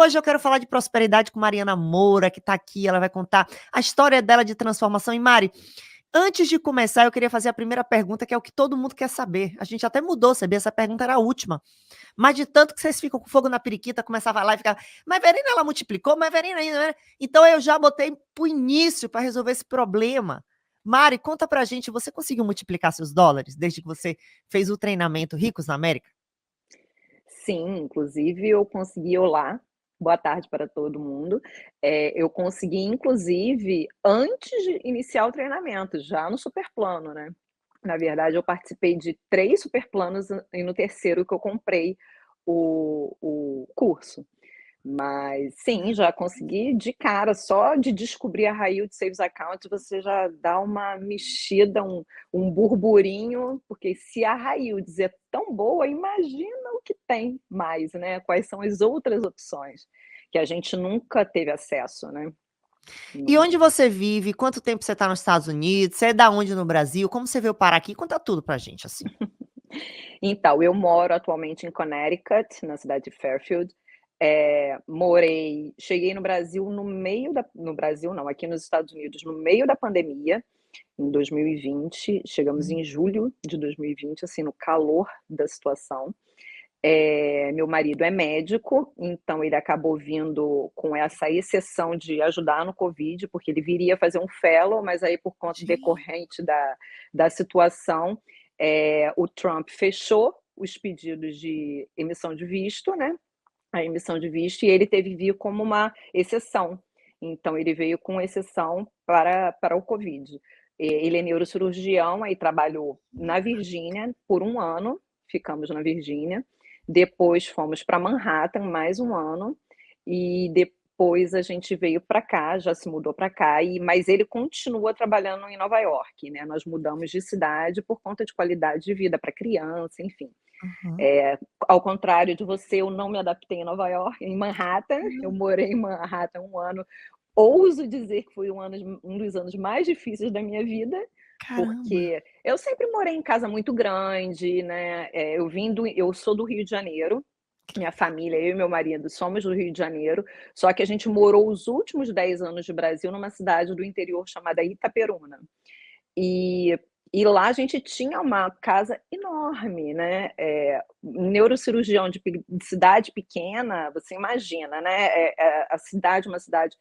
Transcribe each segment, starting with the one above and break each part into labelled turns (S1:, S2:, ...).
S1: hoje eu quero falar de prosperidade com Mariana Moura, que está aqui, ela vai contar a história dela de transformação. E Mari, antes de começar, eu queria fazer a primeira pergunta, que é o que todo mundo quer saber. A gente até mudou, sabia? Essa pergunta era a última. Mas de tanto que vocês ficam com fogo na periquita, começava lá e ficava, mas Verena, ela multiplicou, mas Verena ainda. Então eu já botei pro início para resolver esse problema. Mari, conta pra gente, você conseguiu multiplicar seus dólares desde que você fez o treinamento Ricos na América?
S2: Sim, inclusive eu consegui olá, boa tarde para todo mundo. Eu consegui inclusive antes de iniciar o treinamento, já no super plano, né. Na verdade eu participei de 3 super planos e no terceiro que eu comprei o curso. Mas sim, já consegui de cara, só de descobrir a high yield savings account, você já dá uma mexida, um burburinho, porque se a high yields é tão boa, imagina o que tem mais, né, quais são as outras opções, que a gente nunca teve acesso, né,
S1: E onde
S2: nunca.
S1: você vive? Quanto tempo você está nos Estados Unidos? Você é da onde no Brasil? Como você veio parar aqui? Conta tudo pra gente, assim.
S2: Então, eu moro atualmente em Connecticut, na cidade de Fairfield. Cheguei no Brasil no Brasil não, aqui nos Estados Unidos, no meio da pandemia, em 2020, chegamos
S1: Hum.
S2: em julho de 2020, assim, no calor da situação. Meu marido é médico, então ele acabou vindo com essa exceção de ajudar no Covid, porque ele viria fazer um fellow, mas aí por conta
S1: Gente.
S2: decorrente da situação, o Trump fechou os pedidos de emissão de visto, né, a emissão de visto, e ele teve que vir como uma exceção. Então ele veio com exceção para o Covid. Ele é neurocirurgião, aí trabalhou na Virgínia por um ano, ficamos na Virgínia. Depois fomos para Manhattan mais um ano, e depois a gente veio para cá, já se mudou para cá, mas ele continua trabalhando em Nova York, né? Nós mudamos de cidade por conta de qualidade de vida para criança, enfim.
S1: Aham.
S2: É, ao contrário de você, eu não me adaptei em Nova York, em Manhattan. Eu morei em Manhattan um ano. Ouso dizer que foi um dos anos mais difíceis da minha vida,
S1: Caramba.
S2: porque eu sempre morei em casa muito grande, né? Eu sou do Rio de Janeiro. Minha família, eu e meu marido, somos do Rio de Janeiro, só que a gente morou os últimos 10 anos de Brasil numa cidade do interior chamada Itaperuna. E e lá a gente tinha uma casa enorme, né, neurocirurgião de cidade pequena, você imagina, né, a cidade uma cidade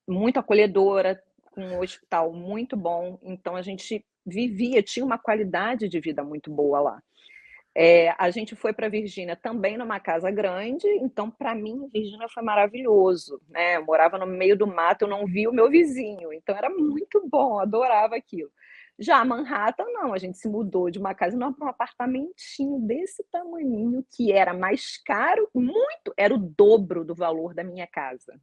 S2: muito acolhedora, com um hospital muito bom, então a gente tinha uma qualidade de vida muito boa lá. A gente foi para Virgínia também numa casa grande, então para mim Virgínia foi maravilhoso, né, eu morava no meio do mato, eu não via o meu vizinho, então era muito bom, adorava aquilo. Já Manhattan não, a gente se mudou de uma casa enorme pra um apartamentinho desse tamaninho, que era mais caro, muito, era o dobro do valor da minha casa.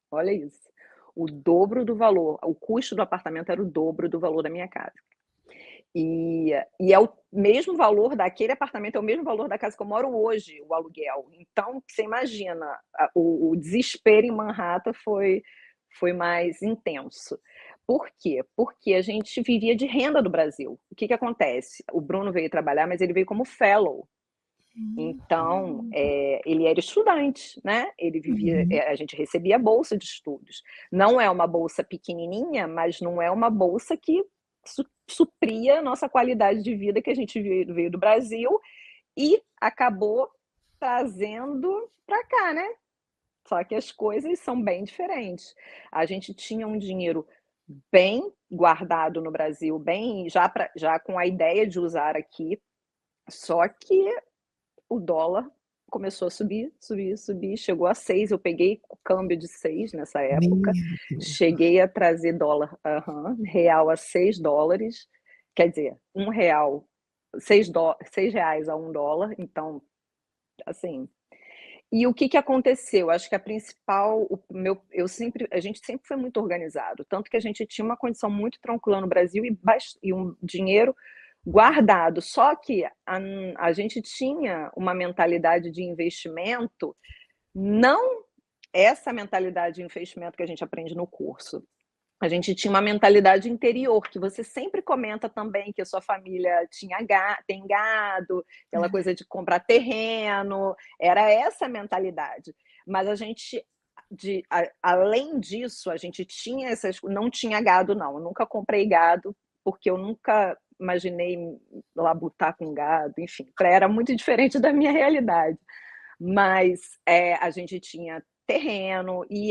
S2: Olha isso, o dobro do valor, o custo do apartamento era o dobro do valor da minha casa. E é o mesmo valor daquele apartamento, é o mesmo valor da casa que eu moro hoje, o aluguel. Então, você imagina, o desespero em Manhattan foi mais intenso. Por quê? Porque a gente vivia de renda do Brasil. O que que acontece? O Bruno veio trabalhar, mas ele veio como fellow. Então,
S1: Uhum.
S2: ele era estudante, né, ele vivia
S1: Uhum.
S2: a gente recebia bolsa de estudos. Não é uma bolsa pequenininha, mas não é uma bolsa que supria a nossa qualidade de vida, que a gente veio do Brasil e acabou trazendo para cá, né. Só que as coisas são bem diferentes. A gente tinha um dinheiro bem guardado no Brasil, bem já com a ideia de usar aqui, só que o dólar começou a subir, subir, subir, chegou a 6. Eu peguei o câmbio de 6 nessa época,
S1: Meu Deus.
S2: cheguei a trazer real a $6, quer dizer, R$1, R$6 a $1, então, assim. E o que que aconteceu? Acho que a principal o meu eu sempre a gente sempre foi muito organizado, tanto que a gente tinha uma condição muito tranquila no Brasil e um dinheiro guardado, só que a gente tinha uma mentalidade de investimento, não essa mentalidade de investimento que a gente aprende no curso. A gente tinha uma mentalidade interior, que você sempre comenta também que a sua família tem gado, aquela coisa de comprar terreno, era essa a mentalidade. Mas a gente além disso, a gente tinha não tinha gado não, eu nunca comprei gado, porque eu nunca imaginei labutar com gado, enfim, era muito diferente da minha realidade. Mas, a gente tinha terreno e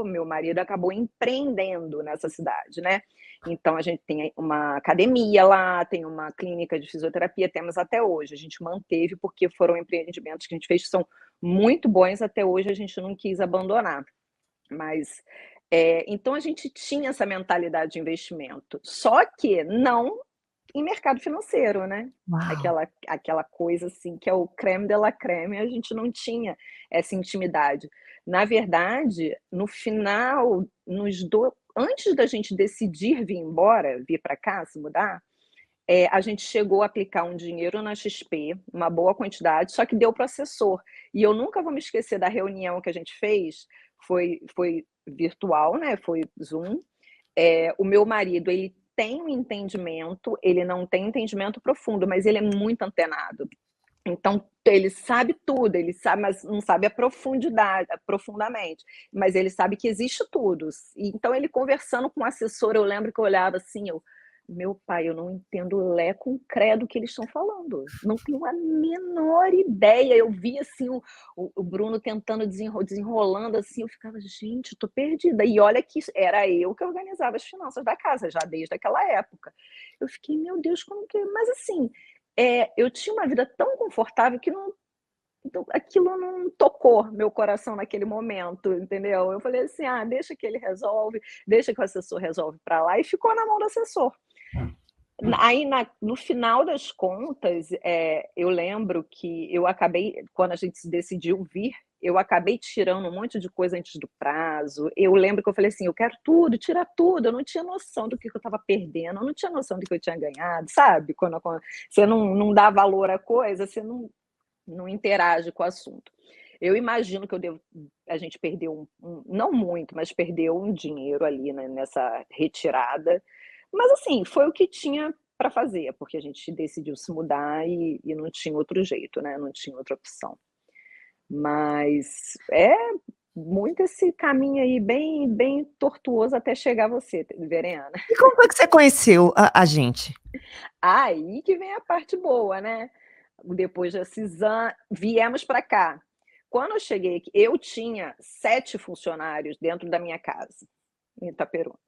S2: meu marido acabou empreendendo nessa cidade, né. Então a gente tem uma academia lá, tem uma clínica de fisioterapia, temos até hoje, a gente manteve, porque foram empreendimentos que a gente fez que são muito bons, até hoje a gente não quis abandonar. Mas, então a gente tinha essa mentalidade de investimento, só que não em mercado financeiro, né.
S1: Uau!
S2: Aquela coisa, assim, que é o crème de la crème, a gente não tinha essa intimidade. Na verdade, no final, antes da gente decidir vir para cá, se mudar, a gente chegou a aplicar um dinheiro na XP, uma boa quantidade, só que deu para o assessor. E eu nunca vou me esquecer da reunião que a gente fez, foi virtual, né, foi Zoom. O meu marido, ele tem um entendimento, ele não tem entendimento profundo, mas ele é muito antenado. Então, ele sabe tudo, ele sabe, mas não sabe a profundidade, profundamente, mas ele sabe que existe tudo. Então, ele conversando com o assessor, eu lembro que eu olhava assim, meu pai, eu não entendo lé com credo que eles estão falando. Não tenho a menor ideia. Eu vi assim o Bruno tentando desenrolando assim, eu ficava, gente, tô perdida. E olha que era eu que organizava as finanças da casa, já desde aquela época. Eu fiquei, meu Deus, como que. Mas assim, eu tinha uma vida tão confortável que não. Então, aquilo não tocou meu coração naquele momento, entendeu? Eu falei assim: ah, deixa que ele resolve, deixa que o assessor resolve para lá, e ficou na mão do assessor. Aí, no final das contas, eu lembro que eu acabei, quando a gente se decidiu vir, eu acabei tirando um monte de coisa antes do prazo. Eu lembro que eu falei assim: eu quero tudo, tira tudo. Eu não tinha noção do que eu estava perdendo, eu não tinha noção do que eu tinha ganhado, sabe? Quando você não dá valor à coisa, você não interage com o assunto. Eu imagino que a gente perdeu não muito, mas perdeu um dinheiro ali, né, nessa retirada. Mas assim, foi o que tinha para fazer, porque a gente decidiu se mudar e não tinha outro jeito, né, não tinha outra opção. Mas é muito esse caminho aí bem bem tortuoso até chegar você, Verena.
S1: E como foi que você conheceu a gente?
S2: Aí que vem a parte boa, né. Depois desses viemos para cá. Quando eu cheguei aqui, eu tinha 7 funcionários dentro da minha casa, em Itaperuna.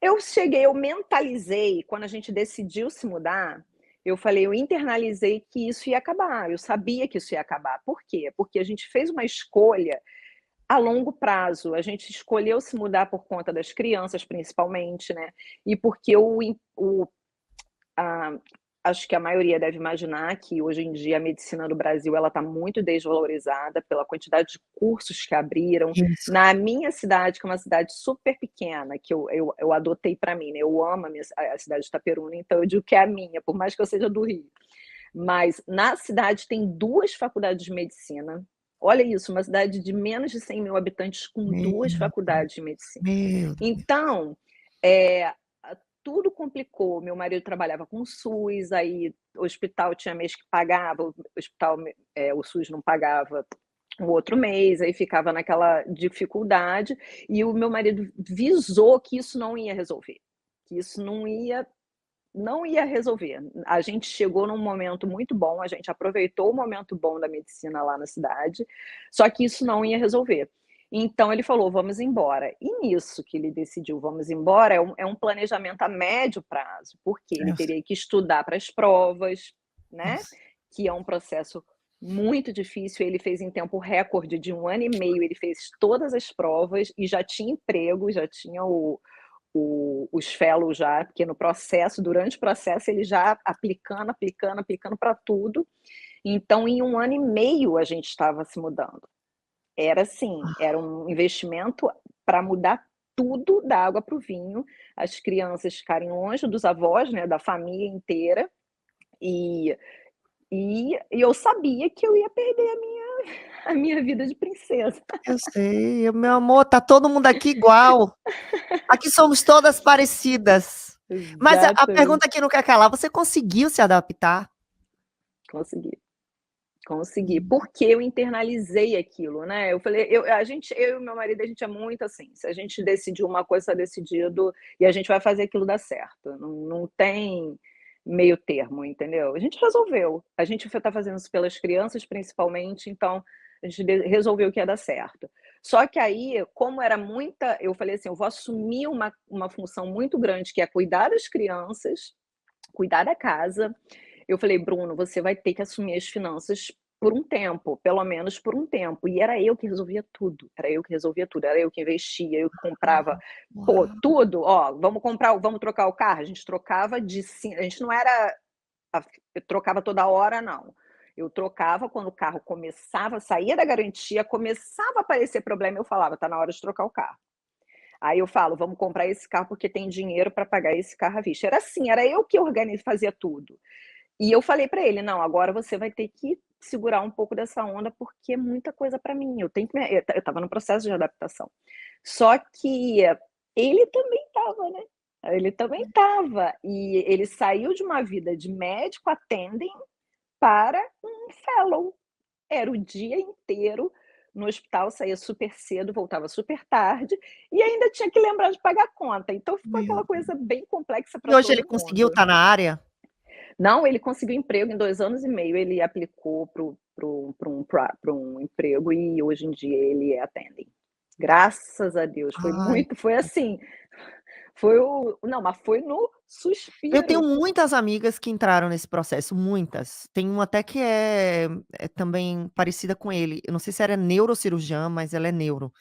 S2: Eu mentalizei, quando a gente decidiu se mudar, eu internalizei que isso ia acabar, eu sabia que isso ia acabar. Por quê? Porque a gente fez uma escolha a longo prazo, a gente escolheu se mudar por conta das crianças, principalmente, né, e porque a acho que a maioria deve imaginar que hoje em dia a medicina do Brasil ela está muito desvalorizada pela quantidade de cursos que abriram.
S1: Isso.
S2: Na minha cidade, que é uma cidade super pequena, que eu adotei para mim, né, eu amo a cidade de Itaperuna, então eu digo que é a minha, por mais que eu seja do Rio. Mas na cidade tem 2 faculdades de medicina. Olha isso, uma cidade de menos de 100.000 habitantes com
S1: Meu
S2: 2
S1: Deus,
S2: faculdades de medicina.
S1: meu Deus.
S2: Então, tudo complicou. Meu marido trabalhava com SUS, aí o hospital tinha mês que pagava, o SUS não pagava o outro mês, aí ficava naquela dificuldade, e o meu marido visou que isso não ia resolver, que isso não ia resolver. A gente chegou num momento muito bom, a gente aproveitou o momento bom da medicina lá na cidade, só que isso não ia resolver. Então ele falou: "Vamos embora". E nisso que ele decidiu "vamos embora", é um planejamento a médio prazo, porque ele
S1: Eu sei,
S2: teria que estudar para as provas,
S1: eu
S2: né,
S1: sei.
S2: que é um processo muito difícil. Ele fez em tempo recorde de 1 ano e meio, ele fez todas as provas e já tinha emprego, já tinha os fellows já, porque durante o processo, ele já aplicando, aplicando, aplicando para tudo. Então, em 1 ano e meio, a gente estava se mudando. Era assim, era um investimento para mudar tudo da água para o vinho, as crianças ficarem longe dos avós, né, da família inteira, e e eu sabia que eu ia perder a minha vida de princesa.
S1: Eu sei, meu amor, tá todo mundo aqui igual. Aqui somos todas parecidas. Mas a
S2: Exatamente,
S1: pergunta que não quer calar, você conseguiu se adaptar?
S2: consegui. Consegui, porque eu internalizei aquilo, né, eu falei eu e meu marido, a gente é muito assim, se a gente decidiu uma coisa, tá decidido, e a gente vai fazer aquilo dar certo, não tem meio termo, entendeu. A gente resolveu, a gente tá fazendo isso pelas crianças principalmente, então a gente resolveu que ia dar certo. Só que aí, como era muita eu falei assim: "Eu vou assumir uma função muito grande, que é cuidar das crianças, cuidar da casa". Eu falei: "Bruno, você vai ter que assumir as finanças por um tempo, pelo menos por um tempo". E era eu que resolvia tudo, era eu que resolvia tudo, era eu que investia, eu que comprava, pô,
S1: Uau!
S2: tudo. "Ó, vamos trocar o carro?". A gente trocava a gente não era eu trocava toda hora não. Eu trocava quando o carro começava, saía da garantia, começava a aparecer problema, eu falava: "Tá na hora de trocar o carro". Aí eu falo: "Vamos comprar esse carro, porque tem dinheiro para pagar esse carro à vista". Era assim, era eu que fazia tudo. E eu falei pra ele: "Não, agora você vai ter que segurar um pouco dessa onda, porque é muita coisa pra mim, eu tenho que me", eu estava no processo de adaptação. Só que ele também estava, né, ele também estava, e ele saiu de uma vida de médico attending para um fellow. Era o dia inteiro no hospital, saía super cedo, voltava super tarde, e ainda tinha que lembrar de pagar a conta, então ficou
S1: Meu
S2: aquela
S1: Deus.
S2: coisa bem complexa
S1: E
S2: pra
S1: hoje ele
S2: todo
S1: conseguiu
S2: mundo.
S1: estar na área?
S2: Não, ele conseguiu emprego em 2 anos e meio, ele aplicou para um emprego e hoje em dia ele é attending. Graças a Deus,
S1: Ai,
S2: foi assim, foi o não, mas foi no
S1: eu tenho
S2: suspiro.
S1: muitas amigas que entraram nesse processo, muitas. Tem uma até que é também parecida com ele, eu não sei se era neurocirurgiã, mas ela é neuro.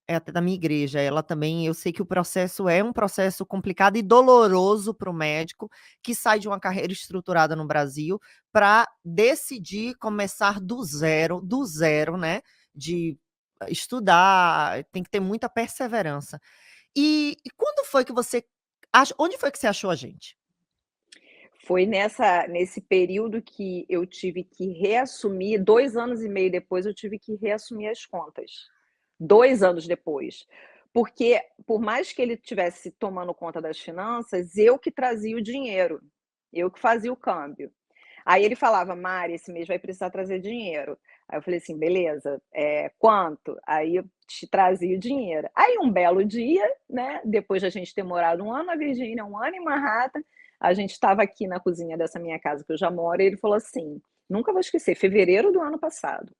S1: É até da minha igreja, ela também eu sei que o processo é um processo complicado e doloroso para o médico, que sai de uma carreira estruturada no Brasil, para decidir começar do zero, né, de estudar, tem que ter muita perseverança. E quando foi que você onde foi que você achou a gente?
S2: Foi nesse período que eu tive que reassumir, 2 anos e meio depois eu tive que reassumir as contas. 2 anos depois. Porque, por mais que ele tivesse tomando conta das finanças, eu que trazia o dinheiro, eu que fazia o câmbio. Aí ele falava: "Mari, esse mês vai precisar trazer dinheiro". Aí eu falei assim: "Beleza, quanto?". Aí eu te trazia o dinheiro. Aí um belo dia, né, depois de a gente ter morado 1 ano na Virgínia, 1 ano em Manhattan, a gente estava aqui na cozinha dessa minha casa que eu já moro, e ele falou assim, nunca vou esquecer, fevereiro do ano passado,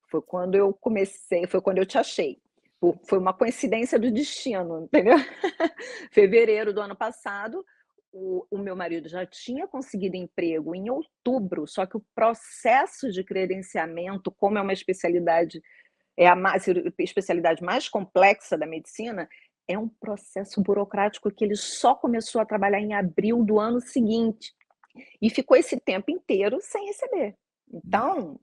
S2: foi quando eu te achei. Foi uma coincidência do destino, entendeu? Fevereiro do ano passado, o meu marido já tinha conseguido emprego em outubro, só que o processo de credenciamento, como é uma especialidade, é especialidade mais complexa da medicina, é um processo burocrático que ele só começou a trabalhar em abril do ano seguinte, e ficou esse tempo inteiro sem receber. Então,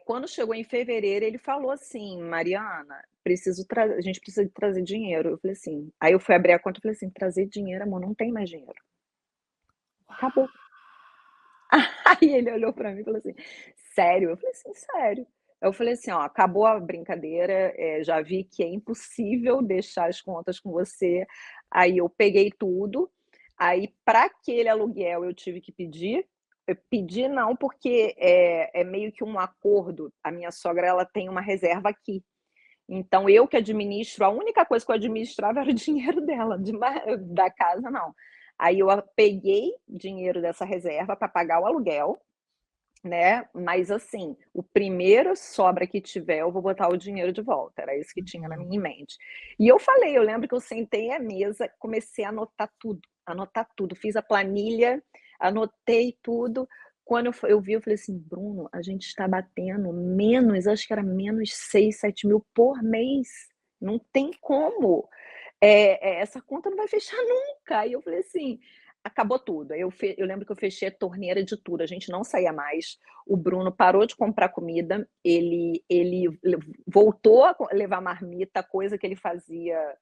S2: quando chegou em fevereiro, ele falou assim: "Mariana, a gente precisa de trazer dinheiro". Eu falei assim, aí eu fui abrir a conta e falei assim: "Trazer dinheiro, amor, não tem mais dinheiro, acabou". Aí ele olhou pra mim e falou assim: "Sério?". Eu falei assim: "Sério". Eu falei assim: "Ó, acabou a brincadeira, já vi que é impossível deixar as contas com você". Aí eu peguei tudo, aí para aquele aluguel eu tive que pedir, eu pedi não, porque é meio que um acordo, a minha sogra ela tem uma reserva aqui, então eu que administro, a única coisa que eu administrava era o dinheiro dela, da casa não. Aí eu peguei dinheiro dessa reserva para pagar o aluguel, né, mas assim, o primeiro sobra que tiver eu vou botar o dinheiro de volta, era isso que tinha na
S1: Uhum.
S2: minha mente. E eu falei, eu lembro que eu sentei à mesa, comecei a anotar tudo, fiz a planilha, anotei tudo, quando eu vi, eu falei assim: "Bruno, a gente está batendo menos, acho que era menos 6, 7 mil por mês, não tem como, essa conta não vai fechar nunca". Aí eu falei assim, acabou tudo, aí eu lembro que eu fechei a torneira de tudo, a gente não saía mais, o Bruno parou de comprar comida, ele voltou a levar marmita, coisa que ele fazia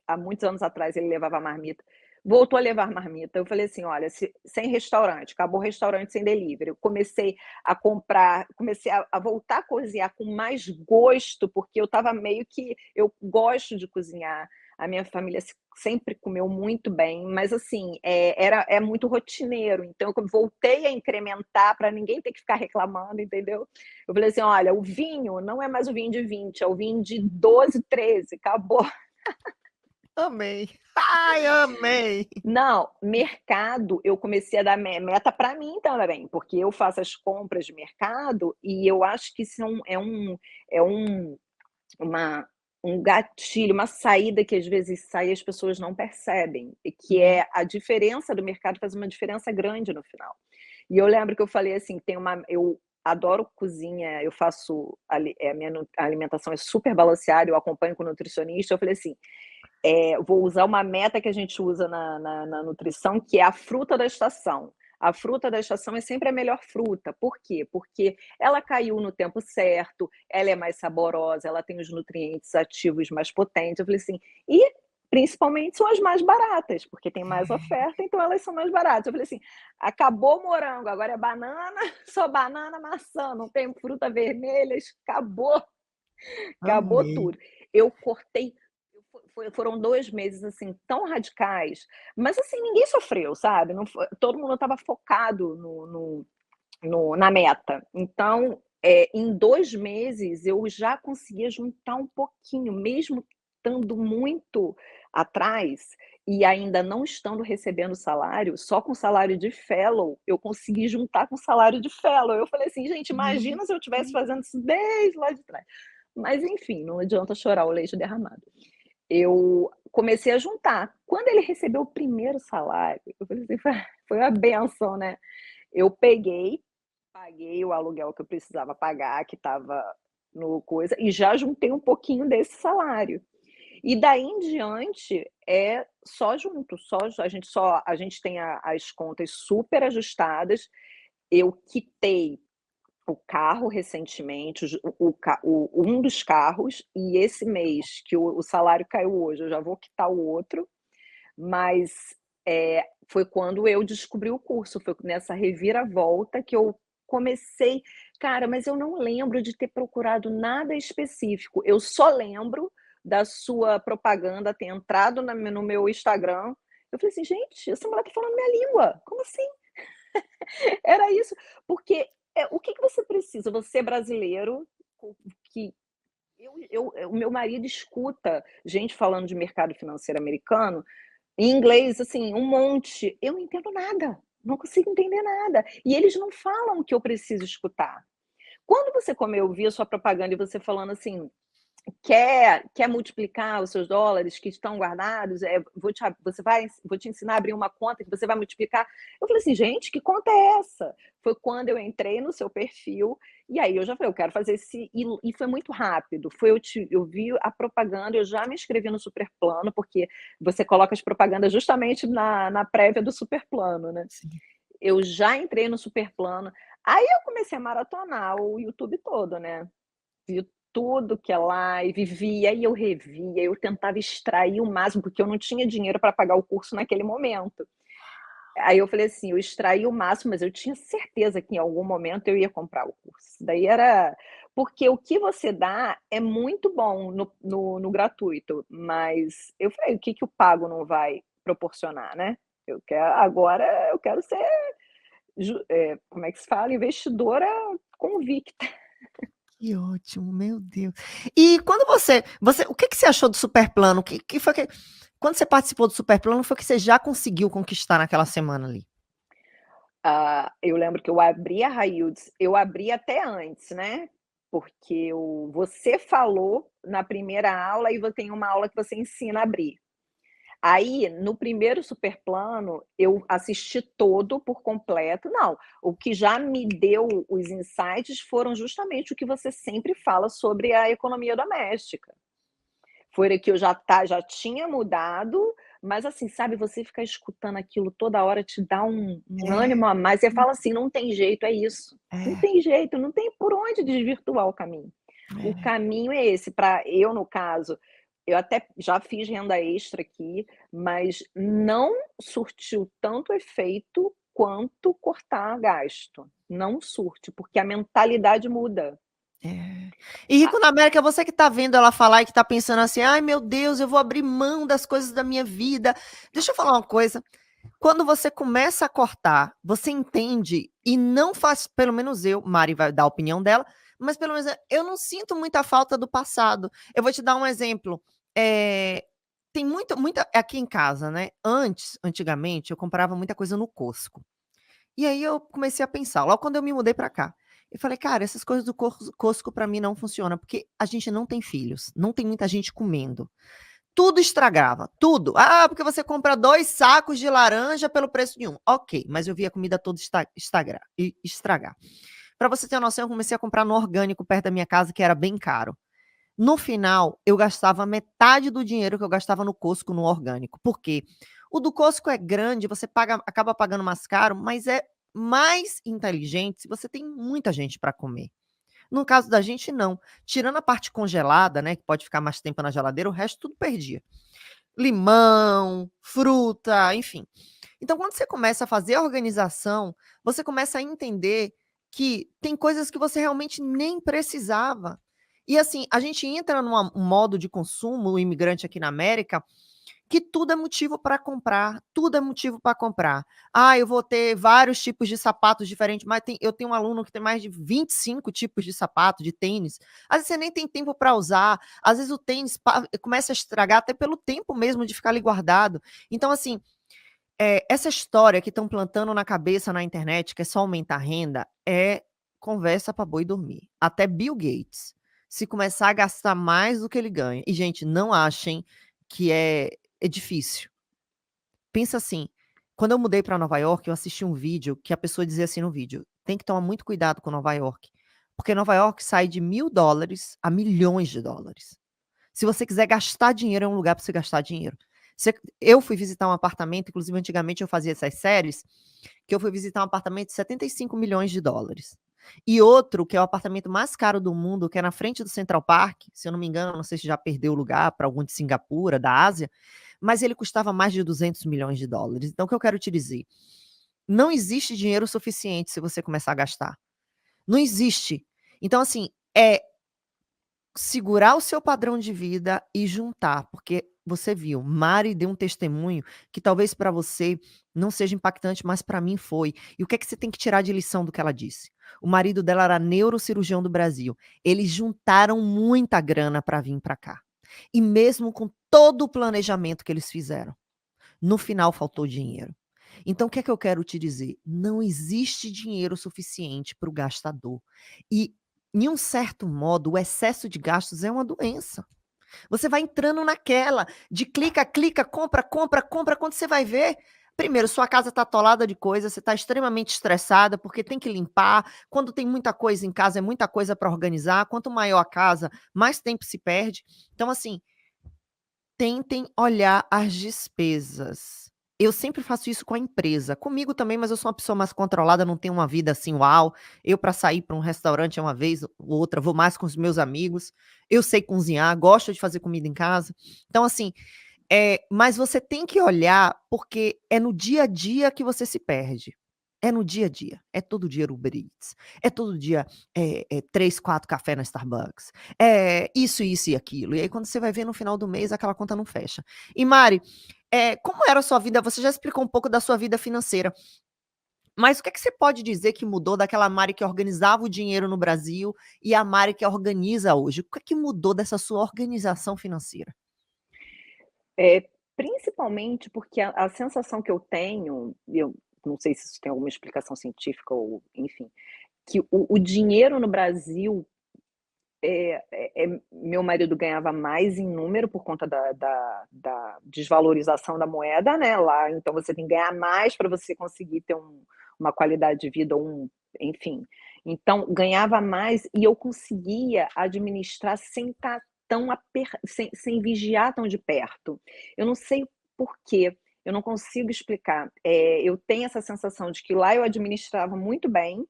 S2: há muitos anos atrás, ele levava marmita, voltou a levar marmita. Eu falei assim: "Olha, sem restaurante, acabou o restaurante sem delivery". Eu comecei a comprar, comecei a voltar a cozinhar com mais gosto, porque eu estava meio que eu gosto de cozinhar. a minha família sempre comeu muito bem, mas assim, é muito rotineiro, então eu voltei a incrementar para ninguém ter que ficar reclamando, entendeu? Eu falei assim: "Olha, o vinho não é mais o vinho de 20, é o vinho de 12, 13, acabou".
S1: Amei. Ai, amei.
S2: Não, mercado, eu comecei a dar meta para mim também, porque eu faço as compras de mercado e eu acho que isso é uma um gatilho, uma saída que às vezes sai e as pessoas não percebem, e que
S1: Uhum.
S2: é a diferença do mercado faz uma diferença grande no final. E eu lembro que eu falei assim, eu adoro cozinha, eu faço a minha alimentação é super balanceada, eu acompanho com nutricionista, eu falei assim: vou usar uma meta que a gente usa na nutrição, que é a fruta da estação. A fruta da estação é sempre a melhor fruta. Por quê? Porque ela caiu no tempo certo, ela é mais saborosa, ela tem os nutrientes ativos mais potentes. Eu falei assim, e principalmente são as mais baratas, porque tem mais oferta, então elas são mais baratas. Eu falei assim, acabou o morango, agora é banana, só banana, maçã, não tem fruta vermelha, acabou. Acabou
S1: Amei.
S2: tudo. Eu cortei foram 2 meses, assim, tão radicais, mas, assim, ninguém sofreu, sabe, não foi todo mundo estava focado na meta. Então, em 2 meses eu já conseguia juntar um pouquinho, mesmo estando muito atrás e ainda não estando recebendo salário, só com salário de fellow, eu consegui juntar com salário de fellow. Eu falei assim: "Gente,
S1: Meu
S2: imagina se eu estivesse
S1: Deus.
S2: fazendo isso desde lá de trás". Mas enfim, não adianta chorar o leite derramado. Eu comecei a juntar. Quando ele recebeu o primeiro salário, eu falei assim, foi uma benção, né. Eu peguei, paguei o aluguel que eu precisava pagar, que estava no coisa, e já juntei um pouquinho desse salário. E daí em diante, é só junto, a gente tem as contas super ajustadas. Eu quitei o carro recentemente, um dos carros, e esse mês que o salário caiu hoje, eu já vou quitar o outro, mas, foi quando eu descobri o curso, foi nessa reviravolta que eu comecei mas eu não lembro de ter procurado nada específico, eu só lembro da sua propaganda ter entrado no meu Instagram, eu falei assim: "Gente, essa mulher tá falando minha língua, como assim?". Era isso, porque, o que que você precisa? Você é brasileiro, que o meu marido escuta gente falando de mercado financeiro americano, em inglês, assim, um monte. Eu não entendo nada, não consigo entender nada. E eles não falam o que eu preciso escutar. Quando você come eu vi a sua propaganda e você falando assim: quer multiplicar os seus dólares que estão guardados? Vou te ensinar a abrir uma conta que você vai multiplicar. Eu falei assim: "Gente, que conta é essa?". Foi quando eu entrei no seu perfil, e aí eu já falei: "Eu quero fazer esse", e foi muito rápido. Eu vi a propaganda, eu já me inscrevi no Superplano, porque você coloca as propagandas justamente na prévia do Superplano, né.
S1: Sim.
S2: Eu já entrei no Superplano, aí eu comecei a maratonar o YouTube todo, né. Vi tudo que é live, via e eu revia, eu tentava extrair o máximo, porque eu não tinha dinheiro para pagar o curso naquele momento. Aí eu falei assim, eu extraí o máximo, mas eu tinha certeza que em algum momento eu ia comprar o curso. Daí era porque o que você dá é muito bom no gratuito, mas eu falei: "O que que o pago não vai proporcionar, né?". Eu quero ser como é que se fala? Investidora convicta.
S1: Que ótimo, meu Deus. E quando você o que que você achou do Superplano? O que foi que quando você participou do Superplano, foi que você já conseguiu conquistar naquela semana ali?
S2: Eu lembro que eu abri a Raiildes, eu abri até antes, né, porque você falou na primeira aula e tem uma aula que você ensina a abrir. Aí, no primeiro Superplano, eu assisti todo por completo. Não, o que já me deu os insights foram justamente o que você sempre fala sobre a economia doméstica. Foi que eu já tinha mudado, mas assim, sabe, você ficar escutando aquilo toda hora te dá um
S1: É,
S2: ânimo a mais, você fala assim: "Não tem jeito, é isso. Não
S1: é,
S2: tem jeito, não tem por onde desvirtuar o caminho". O
S1: é.
S2: caminho é esse, para eu, no caso, eu até já fiz renda extra aqui, mas não surtiu tanto efeito quanto cortar gasto. Não surte, porque a mentalidade muda.
S1: É. E Rico na América, você que tá vendo ela falar e que tá pensando assim, ai meu Deus, eu vou abrir mão das coisas da minha vida. Deixa eu falar uma coisa. Quando você começa a cortar, você entende e não faz, pelo menos eu, Mari vai dar a opinião dela, mas pelo menos eu não sinto muita falta do passado. Eu vou te dar um exemplo. Tem muita aqui em casa, né? Antigamente, eu comprava muita coisa no Costco. E aí eu comecei a pensar, logo quando eu me mudei para cá, eu falei, cara, essas coisas do Costco para mim não funcionam, porque a gente não tem filhos, não tem muita gente comendo. Tudo estragava, tudo. Ah, porque você compra 2 sacos de laranja pelo preço de um. Ok, mas eu vi a comida toda estragar. Para você ter uma noção, eu comecei a comprar no orgânico perto da minha casa, que era bem caro. No final, eu gastava metade do dinheiro que eu gastava no Costco no orgânico. Por quê? O do Costco é grande, você acaba pagando mais caro, mas é mais inteligente se você tem muita gente para comer. No caso da gente, não. Tirando a parte congelada, né, que pode ficar mais tempo na geladeira, o resto tudo perdia. Limão, fruta, enfim. Então, quando você começa a fazer a organização, você começa a entender que tem coisas que você realmente nem precisava. E assim, a gente entra num modo de consumo, o imigrante aqui na América, que tudo é motivo para comprar, tudo é motivo para comprar. Ah, eu vou ter vários tipos de sapatos diferentes, mas eu tenho um aluno que tem mais de 25 tipos de sapato, de tênis. Às vezes você nem tem tempo para usar, às vezes o tênis começa a estragar até pelo tempo mesmo de ficar ali guardado. Então, assim, essa história que estão plantando na cabeça na internet, que é só aumentar a renda, é conversa para boi dormir. Até Bill Gates, se começar a gastar mais do que ele ganha. E, gente, não achem que é difícil. Pensa assim, quando eu mudei para Nova York, eu assisti um vídeo que a pessoa dizia assim no vídeo: tem que tomar muito cuidado com Nova York, porque Nova York sai de $1.000 a milhões de dólares. Se você quiser gastar dinheiro, é um lugar para você gastar dinheiro. Eu fui visitar um apartamento, inclusive antigamente eu fazia essas séries, que eu fui visitar um apartamento de 75 milhões de dólares. E outro, que é o apartamento mais caro do mundo, que é na frente do Central Park, se eu não me engano, não sei se já perdeu o lugar para algum de Singapura, da Ásia, mas ele custava mais de 200 milhões de dólares. Então, o que eu quero te dizer? Não existe dinheiro suficiente se você começar a gastar. Não existe. Então, assim, segurar o seu padrão de vida e juntar, porque você viu, Mari deu um testemunho que talvez para você não seja impactante, mas para mim foi. E o que é que você tem que tirar de lição do que ela disse? O marido dela era neurocirurgião do Brasil. Eles juntaram muita grana para vir para cá. E mesmo com todo o planejamento que eles fizeram, no final faltou dinheiro. Então, o que é que eu quero te dizer? Não existe dinheiro suficiente para o gastador. E, em um certo modo, o excesso de gastos é uma doença. Você vai entrando naquela de clica, clica, compra, compra, compra. Quando você vai ver, primeiro, sua casa está atolada de coisa, você está extremamente estressada porque tem que limpar. Quando tem muita coisa em casa, é muita coisa para organizar. Quanto maior a casa, mais tempo se perde. Então, assim, tentem olhar as despesas. Eu sempre faço isso com a empresa. Comigo também, mas eu sou uma pessoa mais controlada, não tenho uma vida assim, uau. Eu, para sair para um restaurante uma vez ou outra, vou mais com os meus amigos. Eu sei cozinhar, gosto de fazer comida em casa. Então, assim, mas você tem que olhar, porque é no dia a dia que você se perde. É no dia a dia. É todo dia Uber Eats. É todo dia 3, 4 café na Starbucks. É isso e aquilo. E aí, quando você vai ver no final do mês, aquela conta não fecha. E Mari, como era a sua vida? Você já explicou um pouco da sua vida financeira. Mas o que é que você pode dizer que mudou daquela Mari que organizava o dinheiro no Brasil e a Mari que organiza hoje? O que é que mudou dessa sua organização financeira?
S2: Principalmente porque a sensação que eu tenho, e eu não sei se isso tem alguma explicação científica ou enfim, que o dinheiro no Brasil, meu marido ganhava mais em número por conta da desvalorização da moeda, né, lá, então você tem que ganhar mais para você conseguir ter uma qualidade de vida enfim. Então ganhava mais e eu conseguia administrar sem estar sem vigiar tão de perto. Eu não sei por quê, eu não consigo explicar. Eu tenho essa sensação de que lá eu administrava muito bem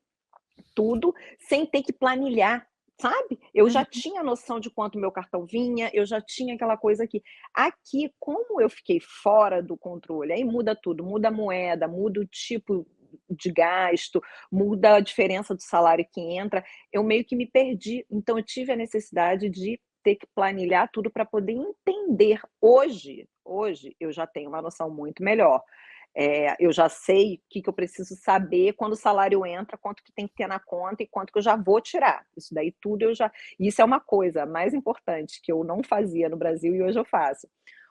S2: tudo, sem ter que planilhar, sabe? Eu já
S1: Uhum.
S2: tinha noção de quanto meu cartão vinha, eu já tinha aquela coisa aqui. Aqui, como eu fiquei fora do controle, aí muda tudo, muda a moeda, muda o tipo, de gasto, muda a diferença do salário que entra, eu meio que me perdi. Então eu tive a necessidade de ter que planilhar tudo para poder entender. Hoje eu já tenho uma noção muito melhor. Eu já sei o que eu preciso saber quando o salário entra, quanto que tem que ter na conta e quanto que eu já vou tirar. Isso daí tudo eu já isso é uma coisa mais importante que eu não fazia no Brasil e hoje eu faço.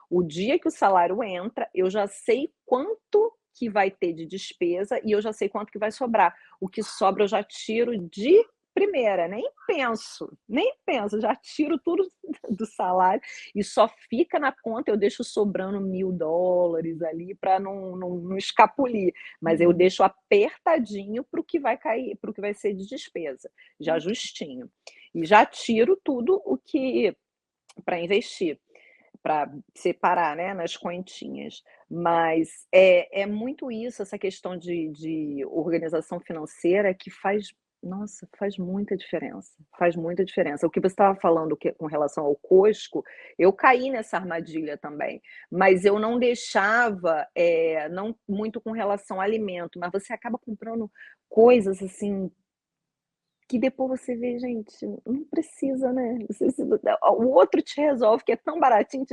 S2: O dia que o salário entra, eu já sei quanto que vai ter de despesa e eu já sei quanto que vai sobrar. O que sobra eu já tiro de primeira, nem penso, já tiro tudo do salário e só fica na conta, eu deixo sobrando $1.000 ali para não escapulir, mas eu deixo apertadinho para o que vai cair, para o que vai ser de despesa, já justinho. E já tiro tudo o que para investir, para separar, né, nas continhas. Mas é muito isso, essa questão de organização financeira que faz nossa, faz muita diferença, faz muita diferença. O que você estava falando com relação ao Costco, eu caí nessa armadilha também, mas eu não deixava, não muito com relação ao alimento, mas você acaba comprando coisas, assim, que depois você vê, gente, não precisa, né, o outro te resolve, que é tão baratinho,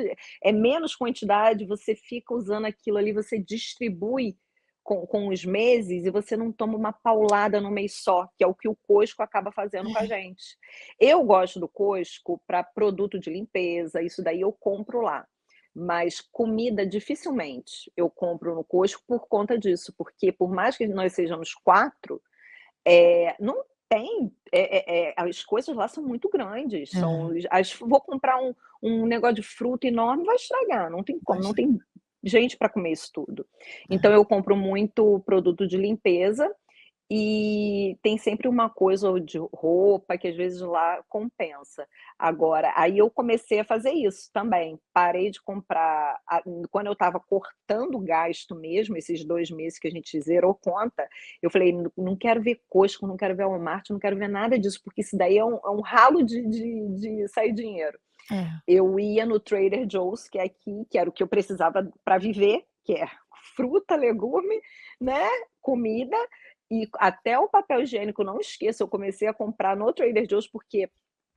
S2: é menos quantidade, você fica usando aquilo ali, você distribui com os meses e você não toma uma paulada no mês só, que é o que o Costco acaba fazendo com a gente. Eu gosto do Costco para produto de limpeza, isso daí eu compro lá, mas comida dificilmente eu compro no Costco por conta disso, porque por mais que nós sejamos 4, não tem, as coisas lá são muito grandes,
S1: É,
S2: vou comprar um negócio de fruta enorme, vai estragar, não tem como,
S1: pois
S2: não
S1: é.
S2: tem gente para comer isso tudo. Então
S1: É.
S2: eu compro muito produto de limpeza e tem sempre uma coisa ou de roupa que às vezes lá compensa. Agora, aí eu comecei a fazer isso também, parei de comprar quando eu estava cortando o gasto mesmo, esses 2 meses que a gente zerou conta, eu falei: Não quero ver Costco, não quero ver Walmart, não quero ver nada disso, porque isso daí é um ralo de sair dinheiro".
S1: É.
S2: Eu ia no Trader Joe's, que é aqui, que era o que eu precisava para viver, que é fruta, legume, né, comida, e até o papel higiênico, não esqueça, eu comecei a comprar no Trader Joe's, porque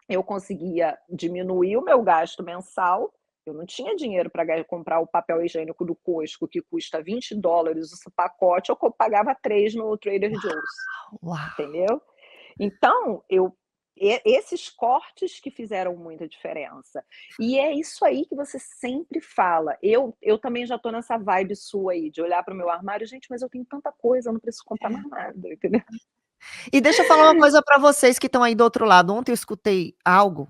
S2: eu conseguia diminuir o meu gasto mensal, eu não tinha dinheiro para comprar o papel higiênico do Costco, que custa $20 o pacote, eu pagava 3 no Trader Joe's,
S1: Uau!
S2: entendeu? Então, esses cortes que fizeram muita diferença. E é isso aí que você sempre fala. Eu também já estou nessa vibe sua aí, de olhar para o meu armário, gente, mas eu tenho tanta coisa, eu não preciso comprar mais nada, entendeu?
S1: E deixa eu falar uma coisa para vocês que estão aí do outro lado. Ontem eu escutei algo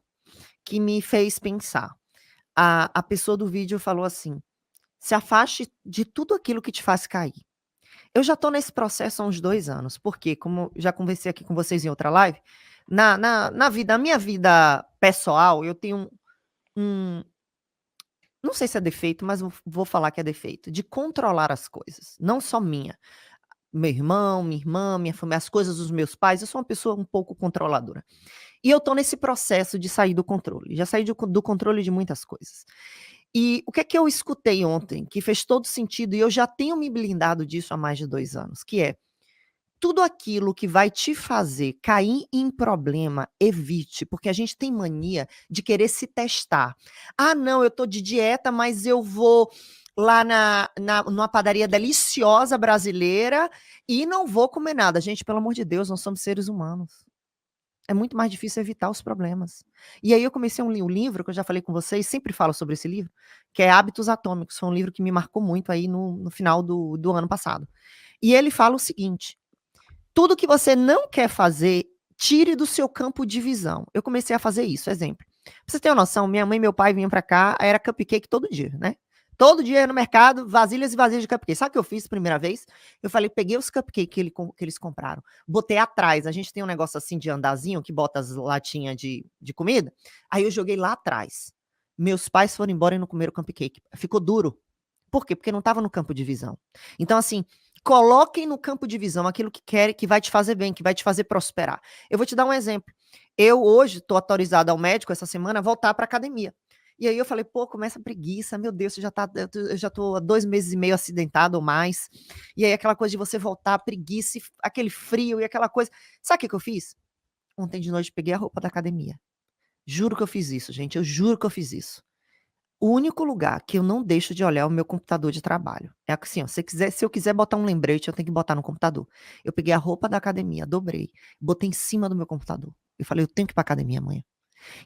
S1: que me fez pensar. A pessoa do vídeo falou assim: "Se afaste de tudo aquilo que te faz cair". Eu já estou nesse processo há uns 2 anos, porque como já conversei aqui com vocês em outra live, na minha vida pessoal, eu tenho um não sei se é defeito, mas vou falar que é defeito, de controlar as coisas, não só minha. Meu irmão, minha irmã, minha família, as coisas dos meus pais, eu sou uma pessoa um pouco controladora. E eu tô nesse processo de sair do controle, já saí do controle de muitas coisas. E o que é que eu escutei ontem, que fez todo sentido, e eu já tenho me blindado disso há mais de 2 anos, que é: tudo aquilo que vai te fazer cair em problema, evite, porque a gente tem mania de querer se testar. "Ah não, eu tô de dieta, mas eu vou lá numa padaria deliciosa brasileira e não vou comer nada". Gente, pelo amor de Deus, nós somos seres humanos. É muito mais difícil evitar os problemas. E aí eu comecei um livro, que eu já falei com vocês, sempre falo sobre esse livro, que é Hábitos Atômicos, foi um livro que me marcou muito aí no final do ano passado. E ele fala o seguinte: tudo que você não quer fazer, tire do seu campo de visão. Eu comecei a fazer isso, exemplo. Pra você ter uma noção, minha mãe e meu pai vinham pra cá, era cupcake todo dia, né? Todo dia ia no mercado, vasilhas e vasilhas de cupcake. Sabe o que eu fiz a primeira vez? Eu falei, peguei os cupcakes que eles compraram, botei atrás. A gente tem um negócio assim de andazinho que bota as latinhas de comida. Aí eu joguei lá atrás. Meus pais foram embora e não comeram cupcake. Ficou duro. Por quê? Porque não estava no campo de visão. Então, assim, coloquem no campo de visão aquilo que querem, que vai te fazer bem, que vai te fazer prosperar. Eu vou te dar um exemplo. Eu hoje estou autorizada ao médico essa semana a voltar para academia. E aí eu falei, pô, começa a preguiça, meu Deus, eu já tô há 2 meses e meio acidentado ou mais. E aí aquela coisa de você voltar, preguiça, aquele frio e aquela coisa. Sabe o que que eu fiz? Ontem de noite peguei a roupa da academia. Juro que eu fiz isso, gente, eu juro que eu fiz isso. O único lugar que eu não deixo de olhar é o meu computador de trabalho. É assim, ó, se eu quiser botar um lembrete, eu tenho que botar no computador. Eu peguei a roupa da academia, dobrei, botei em cima do meu computador. Eu falei, eu tenho que ir pra academia amanhã.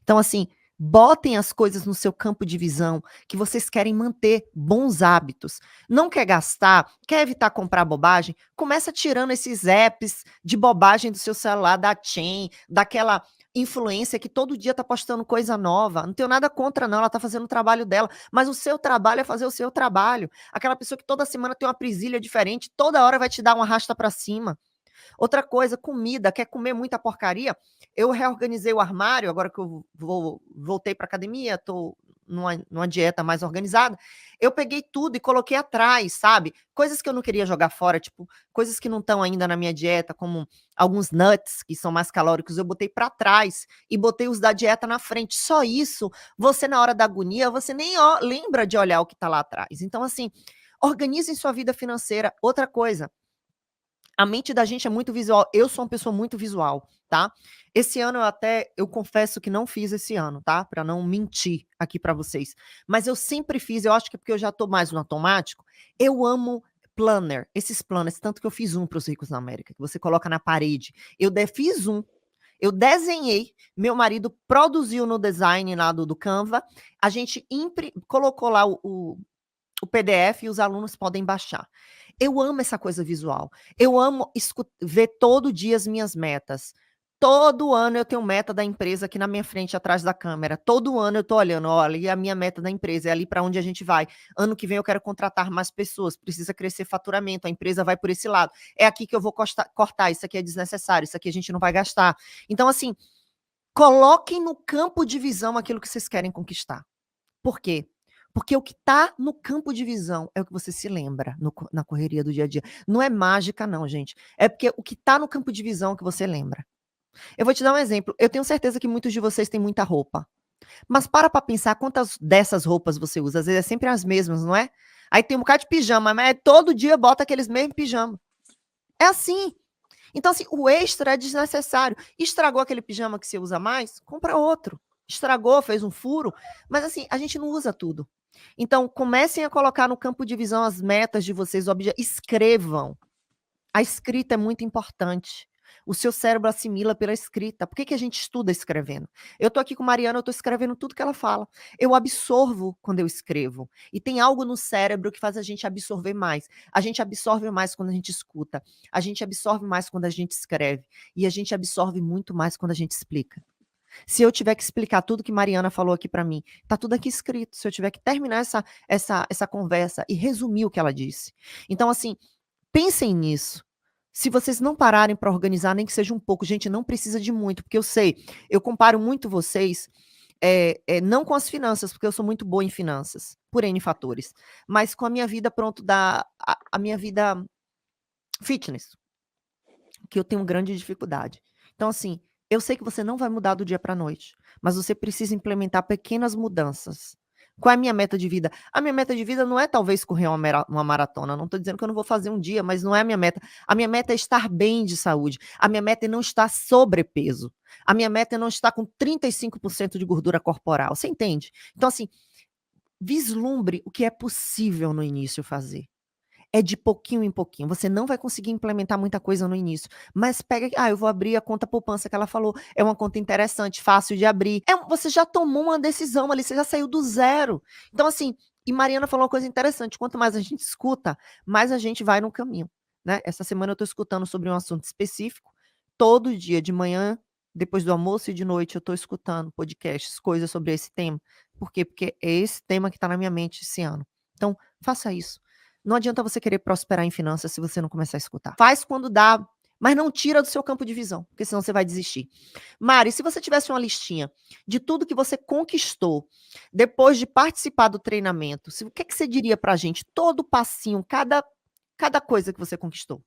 S1: Então, assim, botem as coisas no seu campo de visão que vocês querem manter bons hábitos. Não quer gastar, quer evitar comprar bobagem? Começa tirando esses apps de bobagem do seu celular, da Chain, daquela influência que todo dia tá postando coisa nova. Não tenho nada contra, não. Ela tá fazendo o trabalho dela. Mas o seu trabalho é fazer o seu trabalho. Aquela pessoa que toda semana tem uma presilha diferente, toda hora vai te dar uma rasta para cima. Outra coisa, comida, quer comer muita porcaria? Eu reorganizei o armário, agora que eu voltei para academia, estou numa dieta mais organizada. Eu peguei tudo e coloquei atrás, sabe? Coisas que eu não queria jogar fora, tipo, coisas que não estão ainda na minha dieta, como alguns nuts, que são mais calóricos, eu botei para trás e botei os da dieta na frente. Só isso, você na hora da agonia, você nem lembra de olhar o que está lá atrás. Então, assim, organizem sua vida financeira. Outra coisa, a mente da gente é muito visual. Eu sou uma pessoa muito visual, tá? Esse ano eu confesso que não fiz esse ano, tá? Para não mentir aqui para vocês. Mas eu sempre fiz, eu acho que é porque eu já tô mais no automático. Eu amo planner, esses planners, tanto que eu fiz um para os ricos na América, que você coloca na parede. Fiz um, eu desenhei, meu marido produziu no design lá do Canva, a gente colocou lá o PDF e os alunos podem baixar. Eu amo essa coisa visual. Eu amo ver todo dia as minhas metas. Todo ano eu tenho meta da empresa aqui na minha frente, atrás da câmera. Todo ano eu tô olhando, olha, e a minha meta da empresa é ali para onde a gente vai. Ano que vem eu quero contratar mais pessoas, precisa crescer faturamento, a empresa vai por esse lado. É aqui que eu vou cortar, isso aqui é desnecessário, isso aqui a gente não vai gastar. Então, assim, coloquem no campo de visão aquilo que vocês querem conquistar. Por quê? Porque o que está no campo de visão é o que você se lembra na correria do dia a dia. Não é mágica, não, gente. É porque o que está no campo de visão é o que você lembra. Eu vou te dar um exemplo. Eu tenho certeza que muitos de vocês têm muita roupa. Mas para pensar quantas dessas roupas você usa. Às vezes é sempre as mesmas, não é? Aí tem um bocado de pijama, mas todo dia bota aqueles mesmos pijamas. É assim. Então, assim, o extra é desnecessário. Estragou aquele pijama que você usa mais? Compra outro. Estragou, fez um furo. Mas, assim, a gente não usa tudo. Então, comecem a colocar no campo de visão as metas de vocês, escrevam. A escrita é muito importante. O seu cérebro assimila pela escrita. Por que a gente estuda escrevendo? Eu estou aqui com Mariana, eu estou escrevendo tudo que ela fala. Eu absorvo quando eu escrevo. E tem algo no cérebro que faz a gente absorver mais. A gente absorve mais quando a gente escuta. A gente absorve mais quando a gente escreve. E a gente absorve muito mais quando a gente explica. Se eu tiver que explicar tudo que Mariana falou aqui para mim, tá tudo aqui escrito. Se eu tiver que terminar essa conversa e resumir o que ela disse. Então, assim, pensem nisso. Se vocês não pararem para organizar, nem que seja um pouco, gente, não precisa de muito, porque eu sei, eu comparo muito vocês, não com as finanças, porque eu sou muito boa em finanças, por N fatores, mas com a minha vida, a minha vida fitness, que eu tenho grande dificuldade. Então, assim, eu sei que você não vai mudar do dia para a noite, mas você precisa implementar pequenas mudanças. Qual é a minha meta de vida? A minha meta de vida não é talvez correr uma maratona. Não estou dizendo que eu não vou fazer um dia, mas não é a minha meta. A minha meta é estar bem de saúde. A minha meta é não estar sobrepeso. A minha meta é não estar com 35% de gordura corporal. Você entende? Então, assim, vislumbre o que é possível no início fazer. É de pouquinho em pouquinho. Você não vai conseguir implementar muita coisa no início, mas pega, eu vou abrir a conta poupança que ela falou. É uma conta interessante, fácil de abrir. Você já tomou uma decisão ali, você já saiu do zero. Então, assim, e Mariana falou uma coisa interessante: quanto mais a gente escuta, mais a gente vai no caminho, né? Essa semana eu estou escutando sobre um assunto específico. Todo dia, de manhã, depois do almoço e de noite, eu estou escutando podcasts, coisas sobre esse tema. Por quê? Porque é esse tema que está na minha mente esse ano. Então, faça isso. Não adianta você querer prosperar em finanças se você não começar a escutar. Faz quando dá, mas não tira do seu campo de visão, porque senão você vai desistir. Mari, se você tivesse uma listinha de tudo que você conquistou depois de participar do treinamento, o que você diria pra gente? Todo passinho, cada coisa que você conquistou.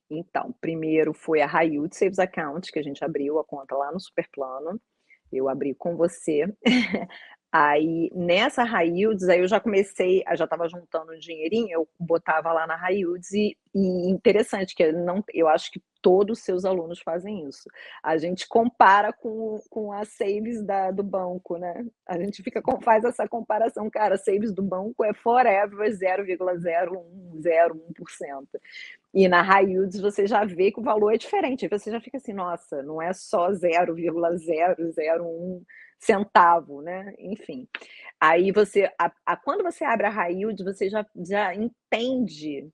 S2: Então, primeiro foi a Haywood Saves Account, que a gente abriu a conta lá no Superplano. Eu abri com você. Aí, nessa High Yields, aí eu já comecei, já estava juntando um dinheirinho, eu botava lá na High Yields e interessante que não, eu acho que todos os seus alunos fazem isso. A gente compara com a savings do banco, né? A gente faz essa comparação, cara, a savings do banco é forever 0,01%. E na High Yields você já vê que o valor é diferente. Aí você já fica assim, nossa, não é só 0,001 centavo, né? Enfim. Aí quando você abre a High Yield, você já entende